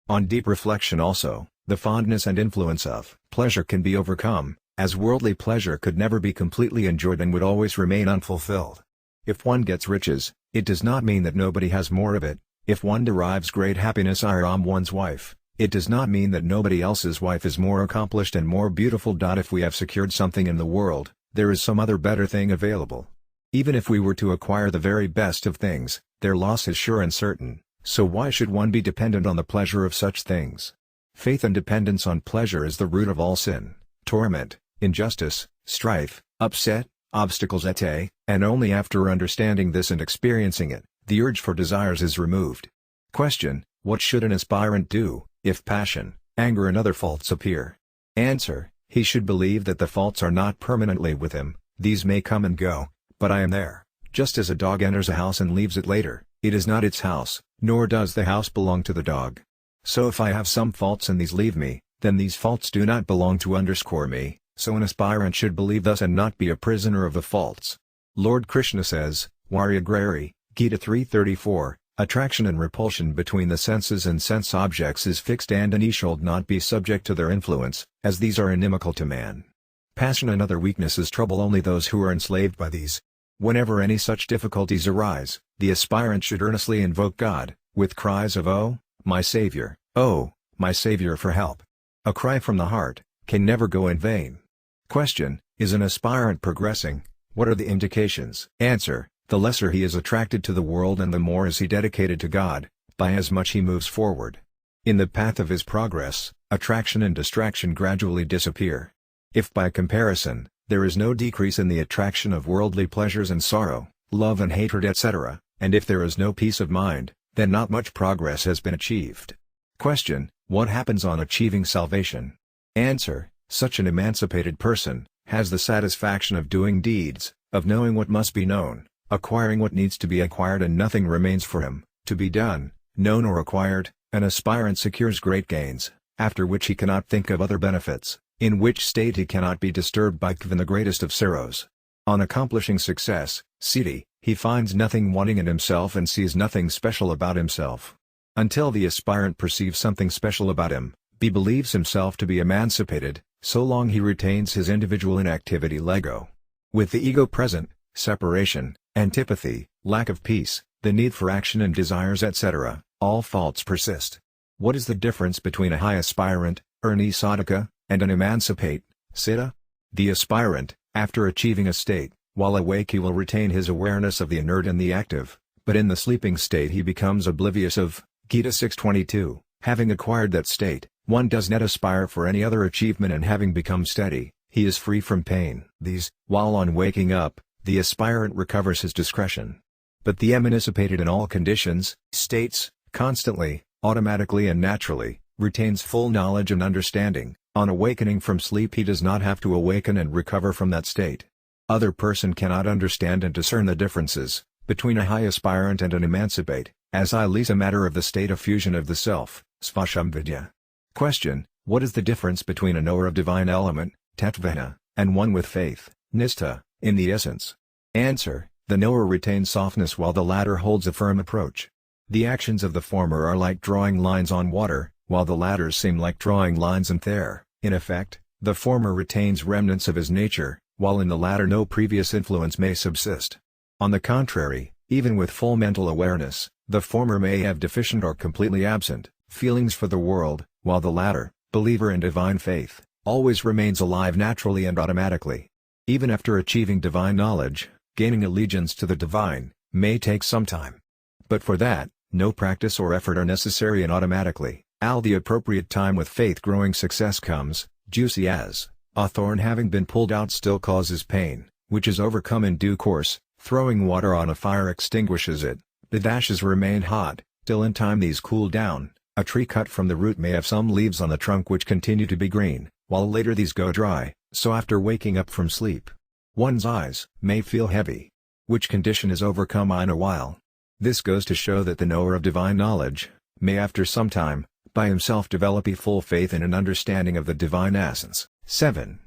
On deep reflection also, the fondness and influence of pleasure can be overcome, as worldly pleasure could never be completely enjoyed and would always remain unfulfilled. If one gets riches, it does not mean that nobody has more of it. If one derives great happiness from one's wife, It does not mean that nobody else's wife is more accomplished and more beautiful. If we have secured something in the world, there is some other better thing available. Even if we were to acquire the very best of things, their loss is sure and certain, so why should one be dependent on the pleasure of such things? Faith and dependence on pleasure is the root of all sin, torment, injustice, strife, upset, obstacles, etc., and only after understanding this and experiencing it, the urge for desires is removed. Question: what should an aspirant do, if passion, anger and other faults appear? Answer: he should believe that the faults are not permanently with him, these may come and go, but I am there. Just as a dog enters a house and leaves it later, it is not its house, nor does the house belong to the dog. So if I have some faults and these leave me, then these faults do not belong to me, so an aspirant should believe thus and not be a prisoner of the faults. Lord Krishna says, Varyagrari, Gita 3:34, attraction and repulsion between the senses and sense objects is fixed and any should not be subject to their influence, as these are inimical to man. Passion and other weaknesses trouble only those who are enslaved by these. Whenever any such difficulties arise, the aspirant should earnestly invoke God, with cries of "Oh, my Savior, for help." A cry from the heart can never go in vain. Question: is an aspirant progressing? What are the indications? Answer: the lesser he is attracted to the world and the more is he dedicated to God, by as much he moves forward. In the path of his progress, attraction and distraction gradually disappear. If by comparison, there is no decrease in the attraction of worldly pleasures and sorrow, love and hatred, etc., and if there is no peace of mind, then not much progress has been achieved. Question: what happens on achieving salvation? Answer: such an emancipated person has the satisfaction of doing deeds, of knowing what must be known, acquiring what needs to be acquired, and nothing remains for him to be done, known or acquired. An aspirant secures great gains, after which he cannot think of other benefits, in which state he cannot be disturbed by even the greatest of sorrows. On accomplishing success, siddhi, he finds nothing wanting in himself and sees nothing special about himself. Until the aspirant perceives something special about him, he believes himself to be emancipated, so long he retains his individual inactivity ego. With the ego present, separation, antipathy, lack of peace, the need for action and desires, etc., all faults persist. What is the difference between a high aspirant, Erni Sadhaka, and an emancipate, Siddha? The aspirant, after achieving a state, while awake he will retain his awareness of the inert and the active, but in the sleeping state he becomes oblivious of, Gita 6:22, having acquired that state, one does not aspire for any other achievement, and having become steady, he is free from pain. These, while on waking up, the aspirant recovers his discretion. But the emancipated in all conditions, states, constantly, automatically and naturally, retains full knowledge and understanding. On awakening from sleep he does not have to awaken and recover from that state. Other person cannot understand and discern the differences between a high aspirant and an emancipate, as is a matter of the state of fusion of the self, svashamvidya. Question: what is the difference between a knower of divine element, tattvana, and one with faith, nistha, in the essence? Answer: the knower retains softness while the latter holds a firm approach. The actions of the former are like drawing lines on water, while the latter seem like drawing lines in air. In effect, the former retains remnants of his nature, while in the latter no previous influence may subsist. On the contrary, even with full mental awareness, the former may have deficient or completely absent feelings for the world, while the latter, believer in divine faith, always remains alive naturally and automatically. Even after achieving divine knowledge, gaining allegiance to the divine may take some time. But for that, no practice or effort are necessary, and automatically, the appropriate time with faith-growing success comes. Juicy as a thorn having been pulled out still causes pain, which is overcome in due course. Throwing water on a fire extinguishes it, the ashes remain hot, till in time these cool down. A tree cut from the root may have some leaves on the trunk which continue to be green, while later these go dry, so after waking up from sleep, one's eyes may feel heavy, which condition is overcome in a while. This goes to show that the knower of divine knowledge may after some time, by himself develop a full faith and an understanding of the divine essence. 7.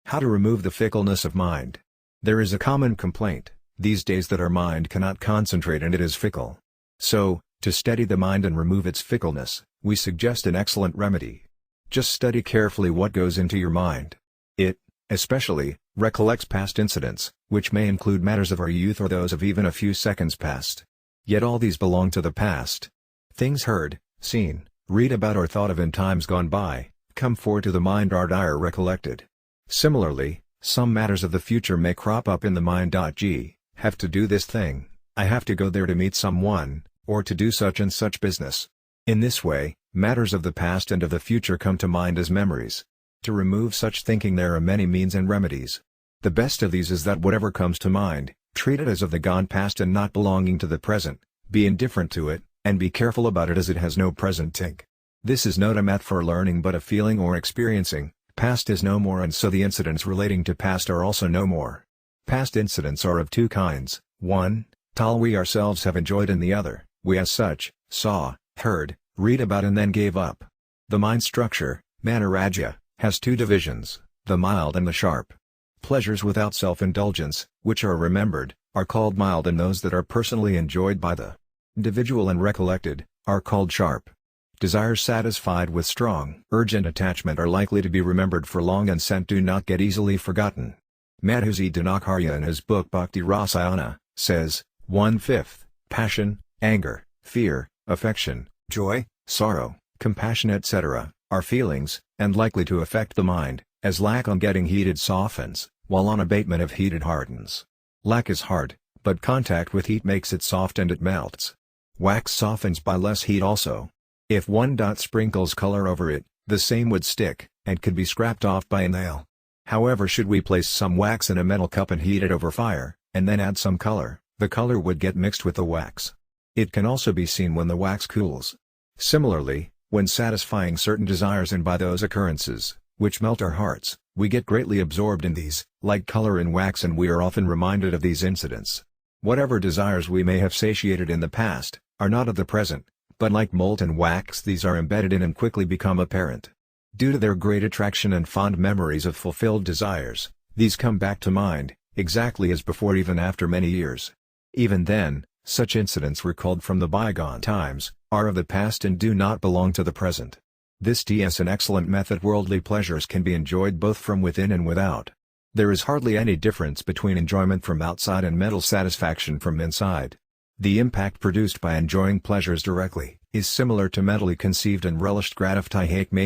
How to remove the fickleness of mind. There is a common complaint these days that our mind cannot concentrate and it is fickle. So, to steady the mind and remove its fickleness, we suggest an excellent remedy. Just study carefully what goes into your mind. It, especially, recollects past incidents, which may include matters of our youth or those of even a few seconds past. Yet all these belong to the past. Things heard, seen, read about or thought of in times gone by, come forward to the mind are recollected. Similarly, some matters of the future may crop up in the mind. G. Have to do this thing, I have to go there to meet someone, or to do such and such business. In this way, matters of the past and of the future come to mind as memories. To remove such thinking there are many means and remedies. The best of these is that whatever comes to mind, treat it as of the gone past and not belonging to the present, be indifferent to it, and be careful about it as it has no present tink. This is not a method for learning but a feeling or experiencing. Past is no more, and so the incidents relating to past are also no more. Past incidents are of two kinds: one, tal we ourselves have enjoyed, and the other, we as such, saw, heard, read about and then gave up. The mind structure, manarajya, has two divisions, the mild and the sharp. Pleasures without self-indulgence, which are remembered, are called mild, and those that are personally enjoyed by the individual and recollected, are called sharp. Desires satisfied with strong urgent attachment are likely to be remembered for long, and scent do not get easily forgotten. Madhusi Dinakarya in his book Bhakti Rasayana, says, 1/5, passion, anger, fear, affection, joy, sorrow, compassion etc., are feelings, and likely to affect the mind, as lack on getting heated softens, while on abatement of heated hardens. Lack is hard, but contact with heat makes it soft and it melts. Wax softens by less heat also. If one sprinkles color over it, the same would stick, and could be scraped off by a nail. However, should we place some wax in a metal cup and heat it over fire, and then add some color, the color would get mixed with the wax. It can also be seen when the wax cools. Similarly, when satisfying certain desires and by those occurrences, which melt our hearts, we get greatly absorbed in these, like color in wax, and we are often reminded of these incidents. Whatever desires we may have satiated in the past, are not of the present, but like molten wax these are embedded in and quickly become apparent. Due to their great attraction and fond memories of fulfilled desires, these come back to mind, exactly as before, even after many years. Even then, such incidents recalled from the bygone times, are of the past and do not belong to the present. This is an excellent method. Worldly pleasures can be enjoyed both from within and without. There is hardly any difference between enjoyment from outside and mental satisfaction from inside. The impact produced by enjoying pleasures directly is similar to mentally conceived and relished gratification.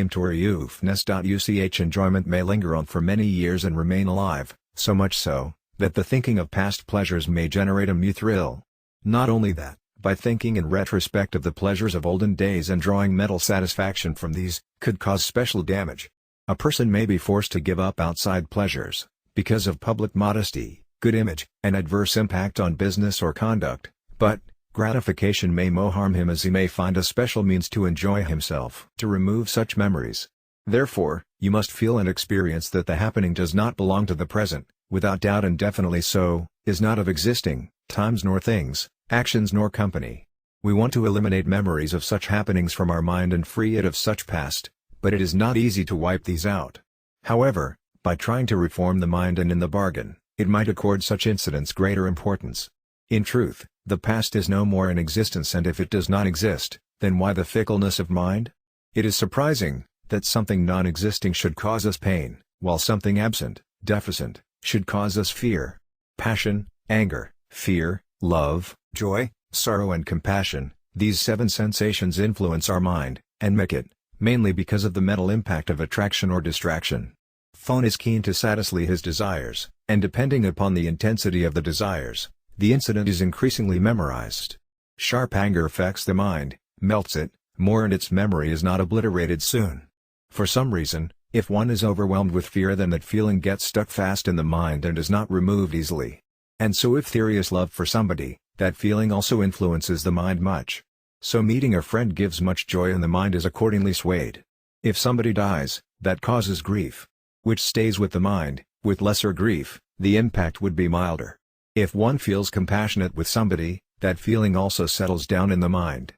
Enjoyment may linger on for many years and remain alive, so much so, that the thinking of past pleasures may generate a new thrill. Not only that, by thinking in retrospect of the pleasures of olden days and drawing mental satisfaction from these, could cause special damage. A person may be forced to give up outside pleasures, because of public modesty, good image, and adverse impact on business or conduct. But, gratification may harm him, as he may find a special means to enjoy himself. To remove such memories. Therefore, you must feel and experience that the happening does not belong to the present, without doubt, and definitely so, is not of existing times nor things, actions nor company. We want to eliminate memories of such happenings from our mind and free it of such past, but it is not easy to wipe these out. However, by trying to reform the mind and in the bargain, it might accord such incidents greater importance. In truth, the past is no more in existence, and if it does not exist, then why the fickleness of mind? It is surprising that something non-existing should cause us pain, while something absent, deficient, should cause us fear. Passion, anger, fear, love, joy, sorrow and compassion, these 7 sensations influence our mind, and make it, mainly because of the mental impact of attraction or distraction. Phone is keen to satisfy his desires, and depending upon the intensity of the desires, the incident is increasingly memorized. Sharp anger affects the mind, melts it, more, and its memory is not obliterated soon. For some reason, if one is overwhelmed with fear, then that feeling gets stuck fast in the mind and is not removed easily. And so if there is love for somebody, that feeling also influences the mind much. So meeting a friend gives much joy and the mind is accordingly swayed. If somebody dies, that causes grief, which stays with the mind. With lesser grief, the impact would be milder. If one feels compassionate with somebody, that feeling also settles down in the mind.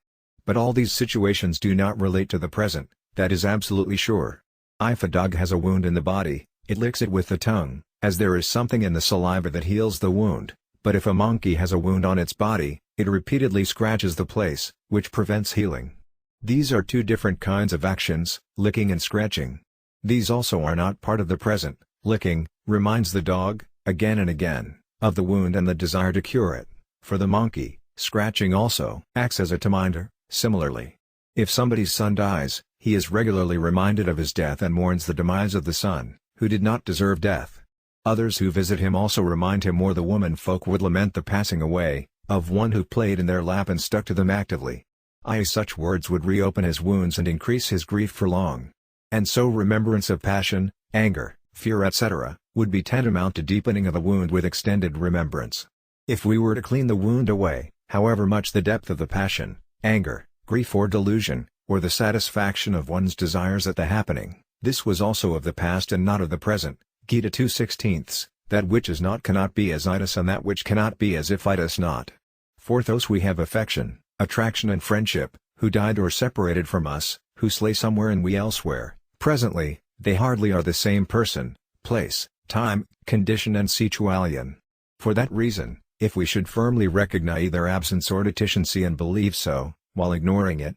But all these situations do not relate to the present, that is absolutely sure. If a dog has a wound in the body, it licks it with the tongue, as there is something in the saliva that heals the wound, but if a monkey has a wound on its body, it repeatedly scratches the place, which prevents healing. These are two different kinds of actions, licking and scratching. These also are not part of the present. Licking reminds the dog, again and again, of the wound and the desire to cure it. For the monkey, scratching also acts as a reminder. Similarly, If somebody's son dies, he is regularly reminded of his death and mourns the demise of the son, who did not deserve death. Others who visit him also remind him, or the woman folk would lament the passing away of one who played in their lap and stuck to them actively. Such words would reopen his wounds and increase his grief for long. And so remembrance of passion, anger, fear etc., would be tantamount to deepening of a wound with extended remembrance. If we were to clean the wound away, however much the depth of the passion, anger, grief or delusion, or the satisfaction of one's desires at the happening, this was also of the past and not of the present. Gita 2:16, that which is not cannot be as itis, and that which cannot be as if itis not. For those we have affection, attraction and friendship, who died or separated from us, who slay somewhere and we elsewhere, presently, they hardly are the same person, place, time, condition and situation. For that reason, if we should firmly recognize their absence or deficiency and believe so, while ignoring it,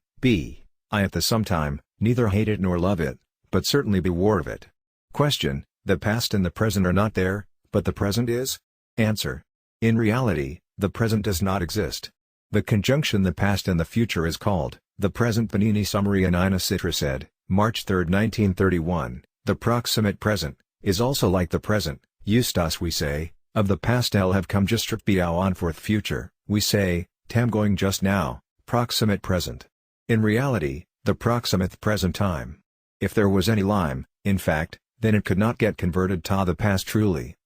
I at the same time, neither hate it nor love it, but certainly beware of it. Question: the past and the present are not there, but the present is? Answer: in reality, the present does not exist. The conjunction the past and the future is called the present. Panini Summary and Ina Citra said, March 3, 1931, the proximate present is also like the present. Eustace we say, of the past L have come just biao on forth future, we say, tam going just now, proximate present. In reality, the proximate present time. If there was any lime, in fact, then it could not get converted to the past truly,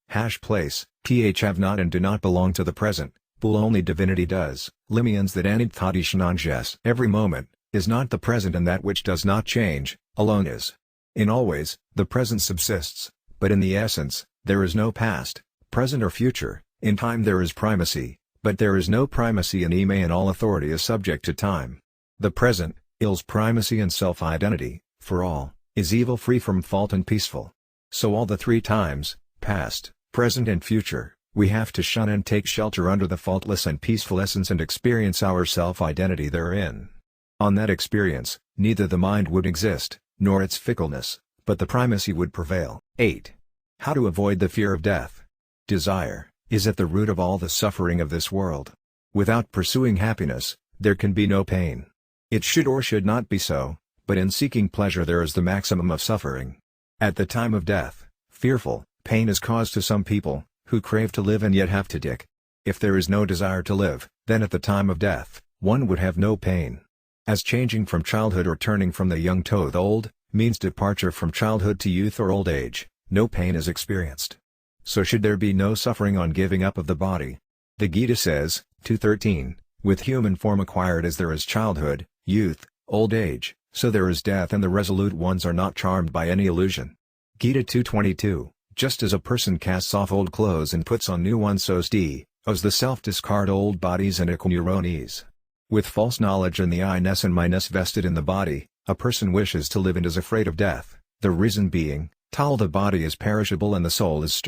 place, have not and do not belong to the present, bull only divinity does, limians that anidthadishananjes every moment, is not the present, and that which does not change, alone is. In always, the present subsists, but in the essence, there is no past, present or future. In time there is primacy, but there is no primacy in ime, and all authority is subject to time. The present, ill's primacy and self-identity, for all, is evil, free from fault and peaceful. So all the three times, past, present and future, we have to shun and take shelter under the faultless and peaceful essence and experience our self-identity therein. On that experience, neither the mind would exist, nor its fickleness, but the primacy would prevail. 8. How to avoid the fear of death. Desire is at the root of all the suffering of this world. Without pursuing happiness, there can be no pain. It should or should not be so, but in seeking pleasure there is the maximum of suffering. At the time of death, fearful pain is caused to some people, who crave to live and yet have to die. If there is no desire to live, then at the time of death, one would have no pain. As changing from childhood or turning from the young to the old, means departure from childhood to youth or old age, no pain is experienced. So should there be no suffering on giving up of the body. The Gita says, 2:13, with human form acquired as there is childhood, youth, old age, so there is death, and the resolute ones are not charmed by any illusion. Gita 2:22, just as a person casts off old clothes and puts on new ones, so does the self discard old bodies and neuroses. With false knowledge and the I-ness and my-ness vested in the body, a person wishes to live and is afraid of death, the reason being, the body is perishable and the soul is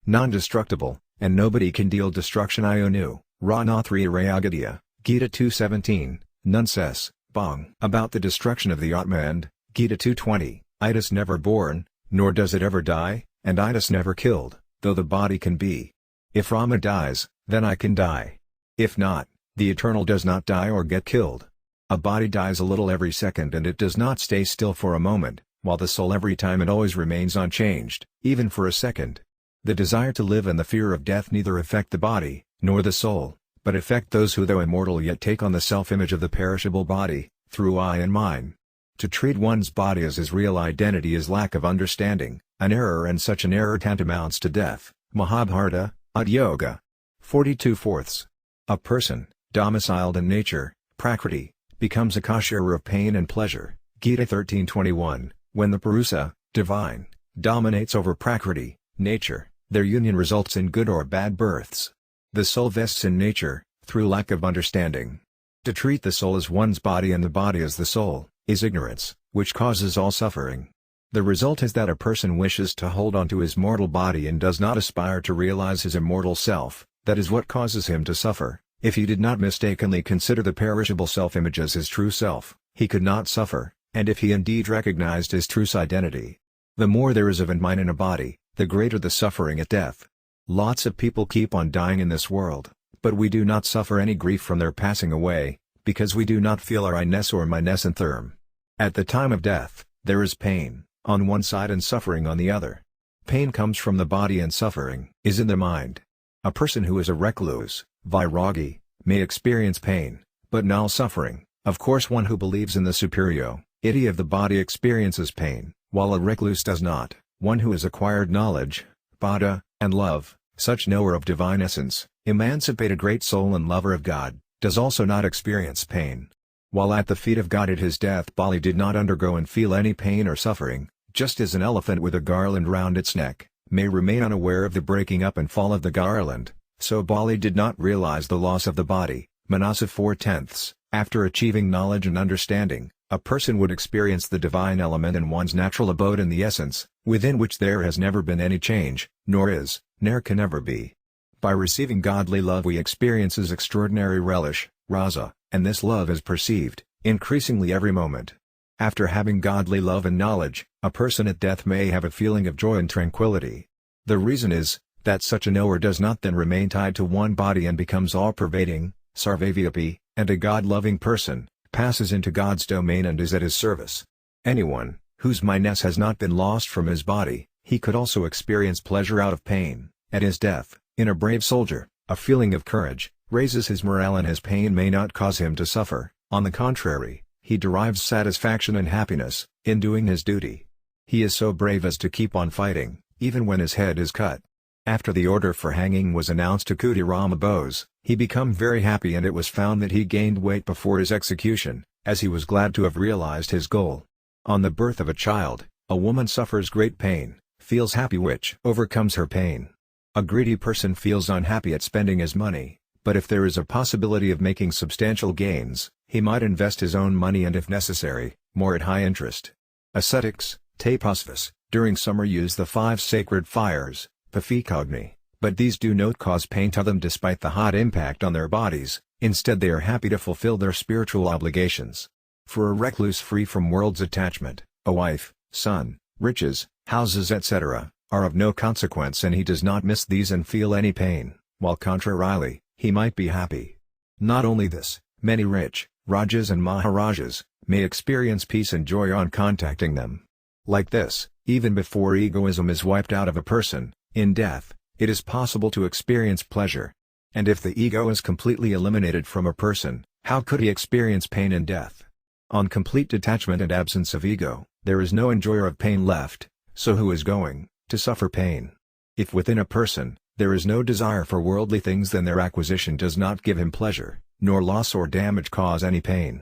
non-destructible, and nobody can deal destruction ionu, Ranathri Rayagadia, Gita 2:17, none says, Bong. About the destruction of the Atma and, Gita 2:20, itis never born, nor does it ever die, and itis never killed, though the body can be. If Rama dies, then I can die. If not, the eternal does not die or get killed. A body dies a little every second and it does not stay still for a moment, while the soul every time it always remains unchanged, even for a second. The desire to live and the fear of death neither affect the body, nor the soul, but affect those who though immortal yet take on the self-image of the perishable body, through I and mine. To treat one's body as his real identity is lack of understanding, an error, and such an error tantamounts to death. Mahabharata, Ad-yoga. 42/4. A person, domiciled in nature, prakriti, becomes a kashira of pain and pleasure. Gita 13:21, when the Purusa, divine, dominates over prakriti, nature, their union results in good or bad births. The soul vests in nature, through lack of understanding. To treat the soul as one's body and the body as the soul, is ignorance, which causes all suffering. The result is that a person wishes to hold on to his mortal body and does not aspire to realize his immortal self. That is what causes him to suffer. If he did not mistakenly consider the perishable self-image as his true self, he could not suffer, and if he indeed recognized his true identity. The more there is of and mine in a body, the greater the suffering at death. Lots of people keep on dying in this world, but we do not suffer any grief from their passing away, because we do not feel our I-ness or my-ness in therm. At the time of death, there is pain on one side and suffering on the other. Pain comes from the body and suffering is in the mind. A person who is a recluse, vairagi, may experience pain, but not suffering. Of course, one who believes in the superiority of the body experiences pain, while a recluse does not. One who has acquired knowledge, Buddha, and love, such knower of divine essence, emancipated great soul and lover of God, does also not experience pain. While at the feet of God at his death, Bali did not undergo and feel any pain or suffering, just as an elephant with a garland round its neck may remain unaware of the breaking up and fall of the garland, so Bali did not realize the loss of the body. Manasa 4/10. After achieving knowledge and understanding, a person would experience the divine element in one's natural abode in the essence, within which there has never been any change, nor is, ne'er can ever be. By receiving godly love we experiences extraordinary relish, rasa, and this love is perceived, increasingly every moment. After having godly love and knowledge, a person at death may have a feeling of joy and tranquility. The reason is, that such a knower does not then remain tied to one body and becomes all-pervading, sarvavyapi, and a God-loving person passes into God's domain and is at his service. Anyone whose I-ness has not been lost from his body, he could also experience pleasure out of pain. At his death, in a brave soldier, a feeling of courage raises his morale and his pain may not cause him to suffer. On the contrary, he derives satisfaction and happiness in doing his duty. He is so brave as to keep on fighting, even when his head is cut. After the order for hanging was announced to Khudirama Bose, he became very happy, and it was found that he gained weight before his execution, as he was glad to have realized his goal. On the birth of a child, a woman suffers great pain, feels happy which overcomes her pain. A greedy person feels unhappy at spending his money, but if there is a possibility of making substantial gains, he might invest his own money and if necessary, more at high interest. Ascetics, tapasvas, during summer use the 5 sacred fires, Pafikagni, but these do not cause pain to them despite the hot impact on their bodies. Instead they are happy to fulfill their spiritual obligations. For a recluse free from world's attachment, a wife, son, riches, houses etc., are of no consequence and he does not miss these and feel any pain, while contrarily, he might be happy. Not only this, many rich, rajas and maharajas, may experience peace and joy on contacting them. Like this, even before egoism is wiped out of a person, in death, it is possible to experience pleasure. And if the ego is completely eliminated from a person, how could he experience pain in death? On complete detachment and absence of ego, there is no enjoyer of pain left, so who is going to suffer pain? If within a person, there is no desire for worldly things, then their acquisition does not give him pleasure, nor loss or damage cause any pain.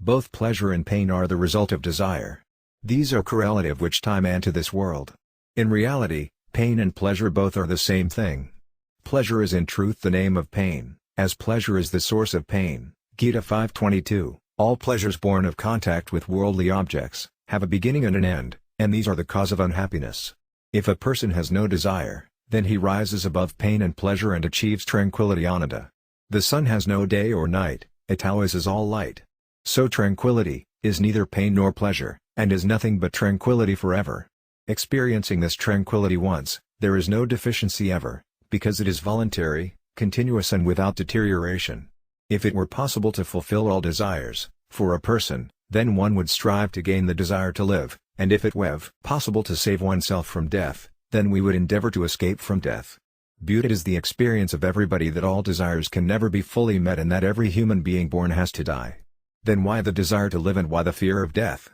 Both pleasure and pain are the result of desire. These are correlative which time and to this world. In reality, pain and pleasure both are the same thing. Pleasure is in truth the name of pain, as pleasure is the source of pain. Gita 5:22. All pleasures born of contact with worldly objects have a beginning and an end, and these are the cause of unhappiness. If a person has no desire, then he rises above pain and pleasure and achieves tranquility ananda. The sun has no day or night, it always is all light. So tranquility is neither pain nor pleasure, and is nothing but tranquility forever. Experiencing this tranquility once, there is no deficiency ever, because it is voluntary, continuous and without deterioration. If it were possible to fulfill all desires, for a person, then one would strive to gain the desire to live, and if it were possible to save oneself from death, then we would endeavor to escape from death. But it is the experience of everybody that all desires can never be fully met and that every human being born has to die. Then why the desire to live and why the fear of death?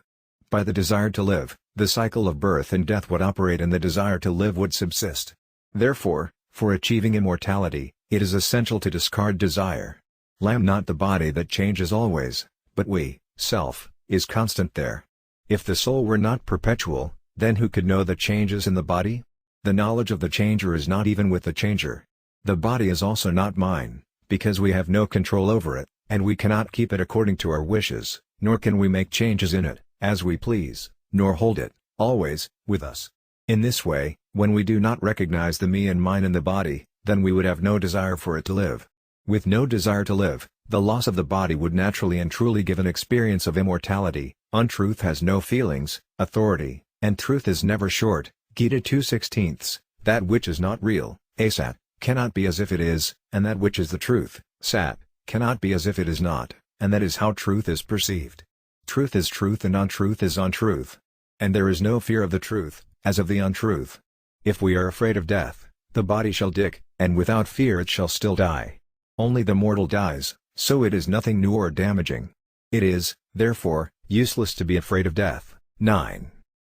By the desire to live, the cycle of birth and death would operate and the desire to live would subsist. Therefore, for achieving immortality, it is essential to discard desire. Lam not the body that changes always, but we, self, is constant there. If the soul were not perpetual, then who could know the changes in the body? The knowledge of the changer is not even with the changer. The body is also not mine, because we have no control over it, and we cannot keep it according to our wishes, nor can we make changes in it, as we please, nor hold it, always, with us. In this way, when we do not recognize the me and mine in the body, then we would have no desire for it to live. With no desire to live, the loss of the body would naturally and truly give an experience of immortality. Untruth has no feelings, authority, and truth is never short. Gita 2:16. That which is not real, asat, cannot be as if it is, and that which is the truth, sat, cannot be as if it is not. and that is how truth is perceived. Truth is truth and untruth is untruth. And there is no fear of the truth, as of the untruth. If we are afraid of death, the body shall decay, and without fear it shall still die. Only the mortal dies, so it is nothing new or damaging. It is, therefore, useless to be afraid of death. 9.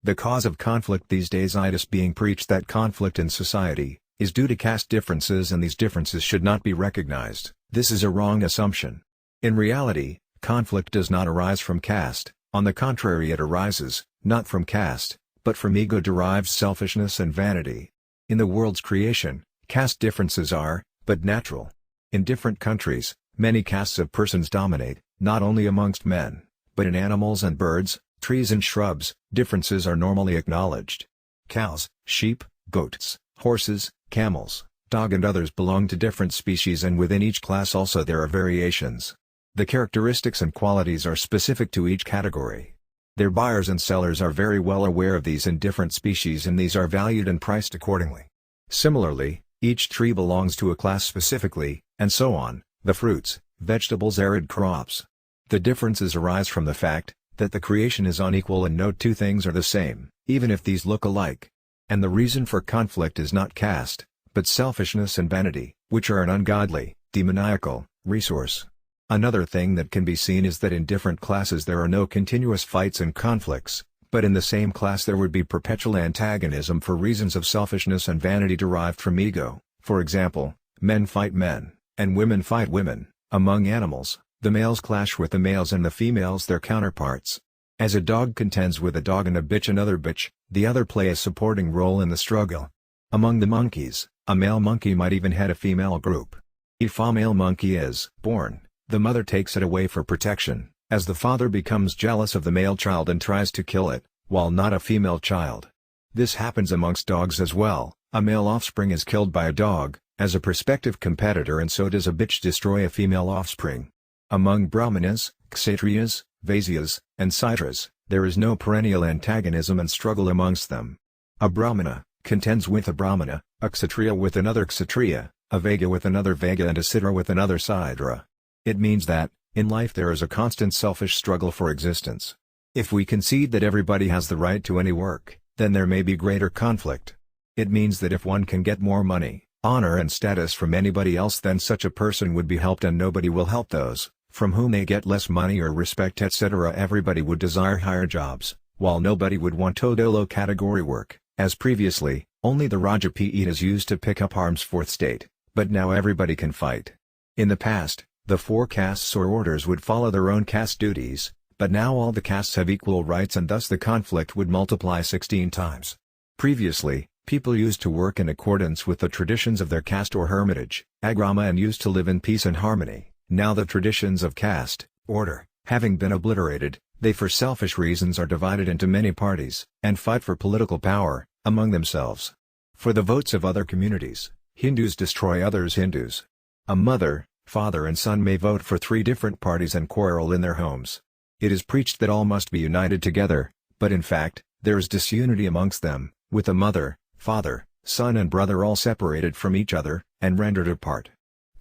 The cause of conflict these days is being preached that conflict in society is due to caste differences, and these differences should not be recognized. This is a wrong assumption. In reality, conflict does not arise from caste, on the contrary it arises, not from caste, but from ego-derived selfishness and vanity. In the world's creation, caste differences are, but natural. In different countries, many castes of persons dominate, not only amongst men, but in animals and birds, trees and shrubs, differences are normally acknowledged. Cows, sheep, goats, horses, camels, dog and others belong to different species, and within each class also there are variations. The characteristics and qualities are specific to each category. Their buyers and sellers are very well aware of these in different species, and these are valued and priced accordingly. Similarly, each tree belongs to a class specifically, and so on, the fruits, vegetables, arid crops. The differences arise from the fact that the creation is unequal and no two things are the same, even if these look alike. And the reason for conflict is not caste, but selfishness and vanity, which are an ungodly, demoniacal, resource. Another thing that can be seen is that in different classes there are no continuous fights and conflicts, but in the same class there would be perpetual antagonism for reasons of selfishness and vanity derived from ego. For example, men fight men, and women fight women. Among animals, the males clash with the males and the females their counterparts. As a dog contends with a dog and a bitch another bitch, the other play a supporting role in the struggle. Among the monkeys, a male monkey might even head a female group. If a male monkey is born, the mother takes it away for protection, as the father becomes jealous of the male child and tries to kill it, while not a female child. This happens amongst dogs as well. A male offspring is killed by a dog, as a prospective competitor, and so does a bitch destroy a female offspring. Among Brahmanas, Kshatriyas, Vaisyas, and Sudras, there is no perennial antagonism and struggle amongst them. A Brahmana contends with a Brahmana, a Kshatriya with another Kshatriya, a Vaigya with another Vaigya, and a Sidra with another Sidra. It means that, in life there is a constant selfish struggle for existence. If we concede that everybody has the right to any work, then there may be greater conflict. It means that if one can get more money, honor and status from anybody else, then such a person would be helped, and nobody will help those from whom they get less money or respect, etc. Everybody would desire higher jobs, while nobody would want low category work. As previously, only the Rajaput is used to pick up arms for the state, but now everybody can fight. In the past, the 4 castes or orders would follow their own caste duties, but now all the castes have equal rights, and thus the conflict would multiply 16 times. Previously, people used to work in accordance with the traditions of their caste or hermitage, agrama, and used to live in peace and harmony. Now the traditions of caste, order, having been obliterated, they for selfish reasons are divided into many parties, and fight for political power, among themselves. For the votes of other communities, Hindus destroy others' Hindus. A mother, father and son may vote for 3 different parties and quarrel in their homes. It is preached that all must be united together, but in fact, there is disunity amongst them, with a mother, father, son and brother all separated from each other, and rendered apart.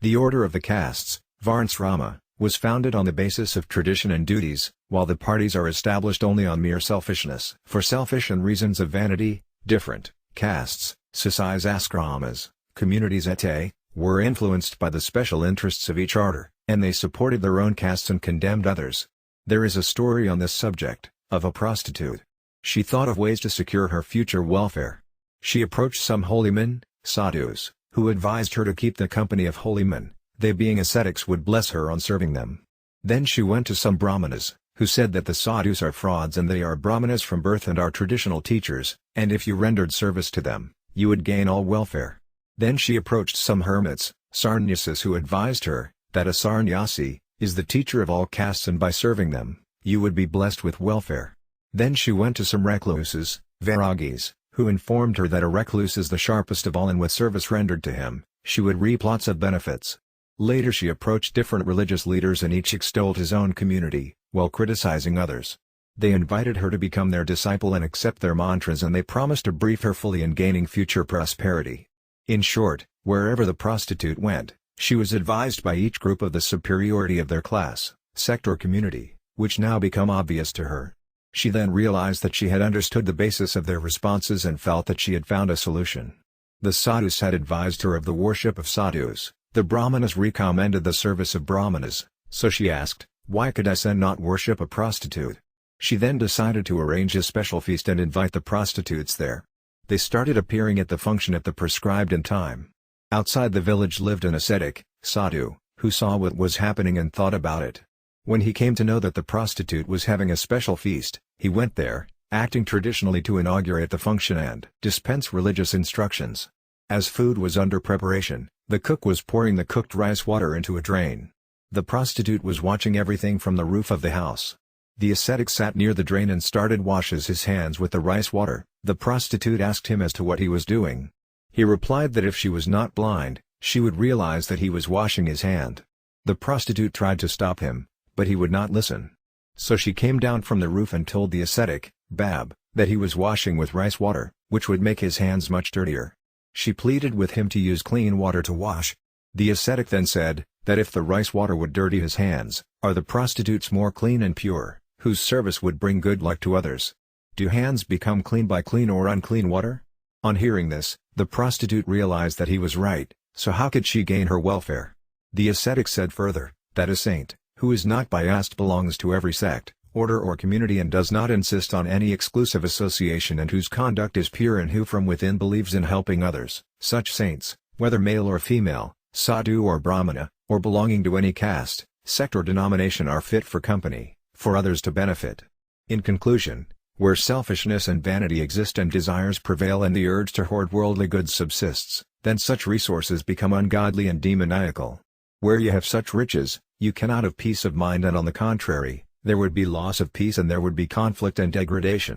The order of the castes, Varnasrama, was founded on the basis of tradition and duties, while the parties are established only on mere selfishness. For selfish and reasons of vanity, different castes, societies askramas, communities ete, were influenced by the special interests of each order, and they supported their own castes and condemned others. There is a story on this subject, of a prostitute. She thought of ways to secure her future welfare. She approached some holy men, sadhus, who advised her to keep the company of holy men. They being ascetics would bless her on serving them. Then she went to some brahmanas, who said that the sadhus are frauds and they are brahmanas from birth and are traditional teachers, and if you rendered service to them, you would gain all welfare. Then she approached some hermits, sarnyasis, who advised her that a sarnyasi is the teacher of all castes, and by serving them, you would be blessed with welfare. Then she went to some recluses, vairagis, who informed her that a recluse is the sharpest of all, and with service rendered to him, she would reap lots of benefits. Later she approached different religious leaders, and each extolled his own community, while criticizing others. They invited her to become their disciple and accept their mantras, and they promised to brief her fully in gaining future prosperity. In short, wherever the prostitute went, she was advised by each group of the superiority of their class, sect or community, which now become obvious to her. She then realized that she had understood the basis of their responses and felt that she had found a solution. The sadhus had advised her of the worship of sadhus, the brahmanas recommended the service of brahmanas, so she asked, why could I not worship a prostitute? She then decided to arrange a special feast and invite the prostitutes there. They started appearing at the function at the prescribed time. Outside the village lived an ascetic, Saadhu, who saw what was happening and thought about it. When he came to know that the prostitute was having a special feast, he went there, acting traditionally to inaugurate the function and dispense religious instructions. As food was under preparation, the cook was pouring the cooked rice water into a drain. The prostitute was watching everything from the roof of the house. The ascetic sat near the drain and started washes his hands with the rice water. The prostitute asked him as to what he was doing. He replied that if she was not blind, she would realize that he was washing his hand. The prostitute tried to stop him, but he would not listen. So she came down from the roof and told the ascetic, Bab, that he was washing with rice water, which would make his hands much dirtier. She pleaded with him to use clean water to wash. The ascetic then said, that if the rice water would dirty his hands, are the prostitutes more clean and pure, whose service would bring good luck to others? Do hands become clean by clean or unclean water? On hearing this, the prostitute realized that he was right, so how could she gain her welfare? The ascetic said further, that a saint, who is not biased, belongs to every sect, order or community and does not insist on any exclusive association and whose conduct is pure and who from within believes in helping others. Such saints, whether male or female, sadhu or brahmana, or belonging to any caste, sect or denomination, are fit for company, for others to benefit. In conclusion, where selfishness and vanity exist and desires prevail and the urge to hoard worldly goods subsists, then such resources become ungodly and demoniacal. Where you have such riches, you cannot have peace of mind, and on the contrary, there would be loss of peace and there would be conflict and degradation.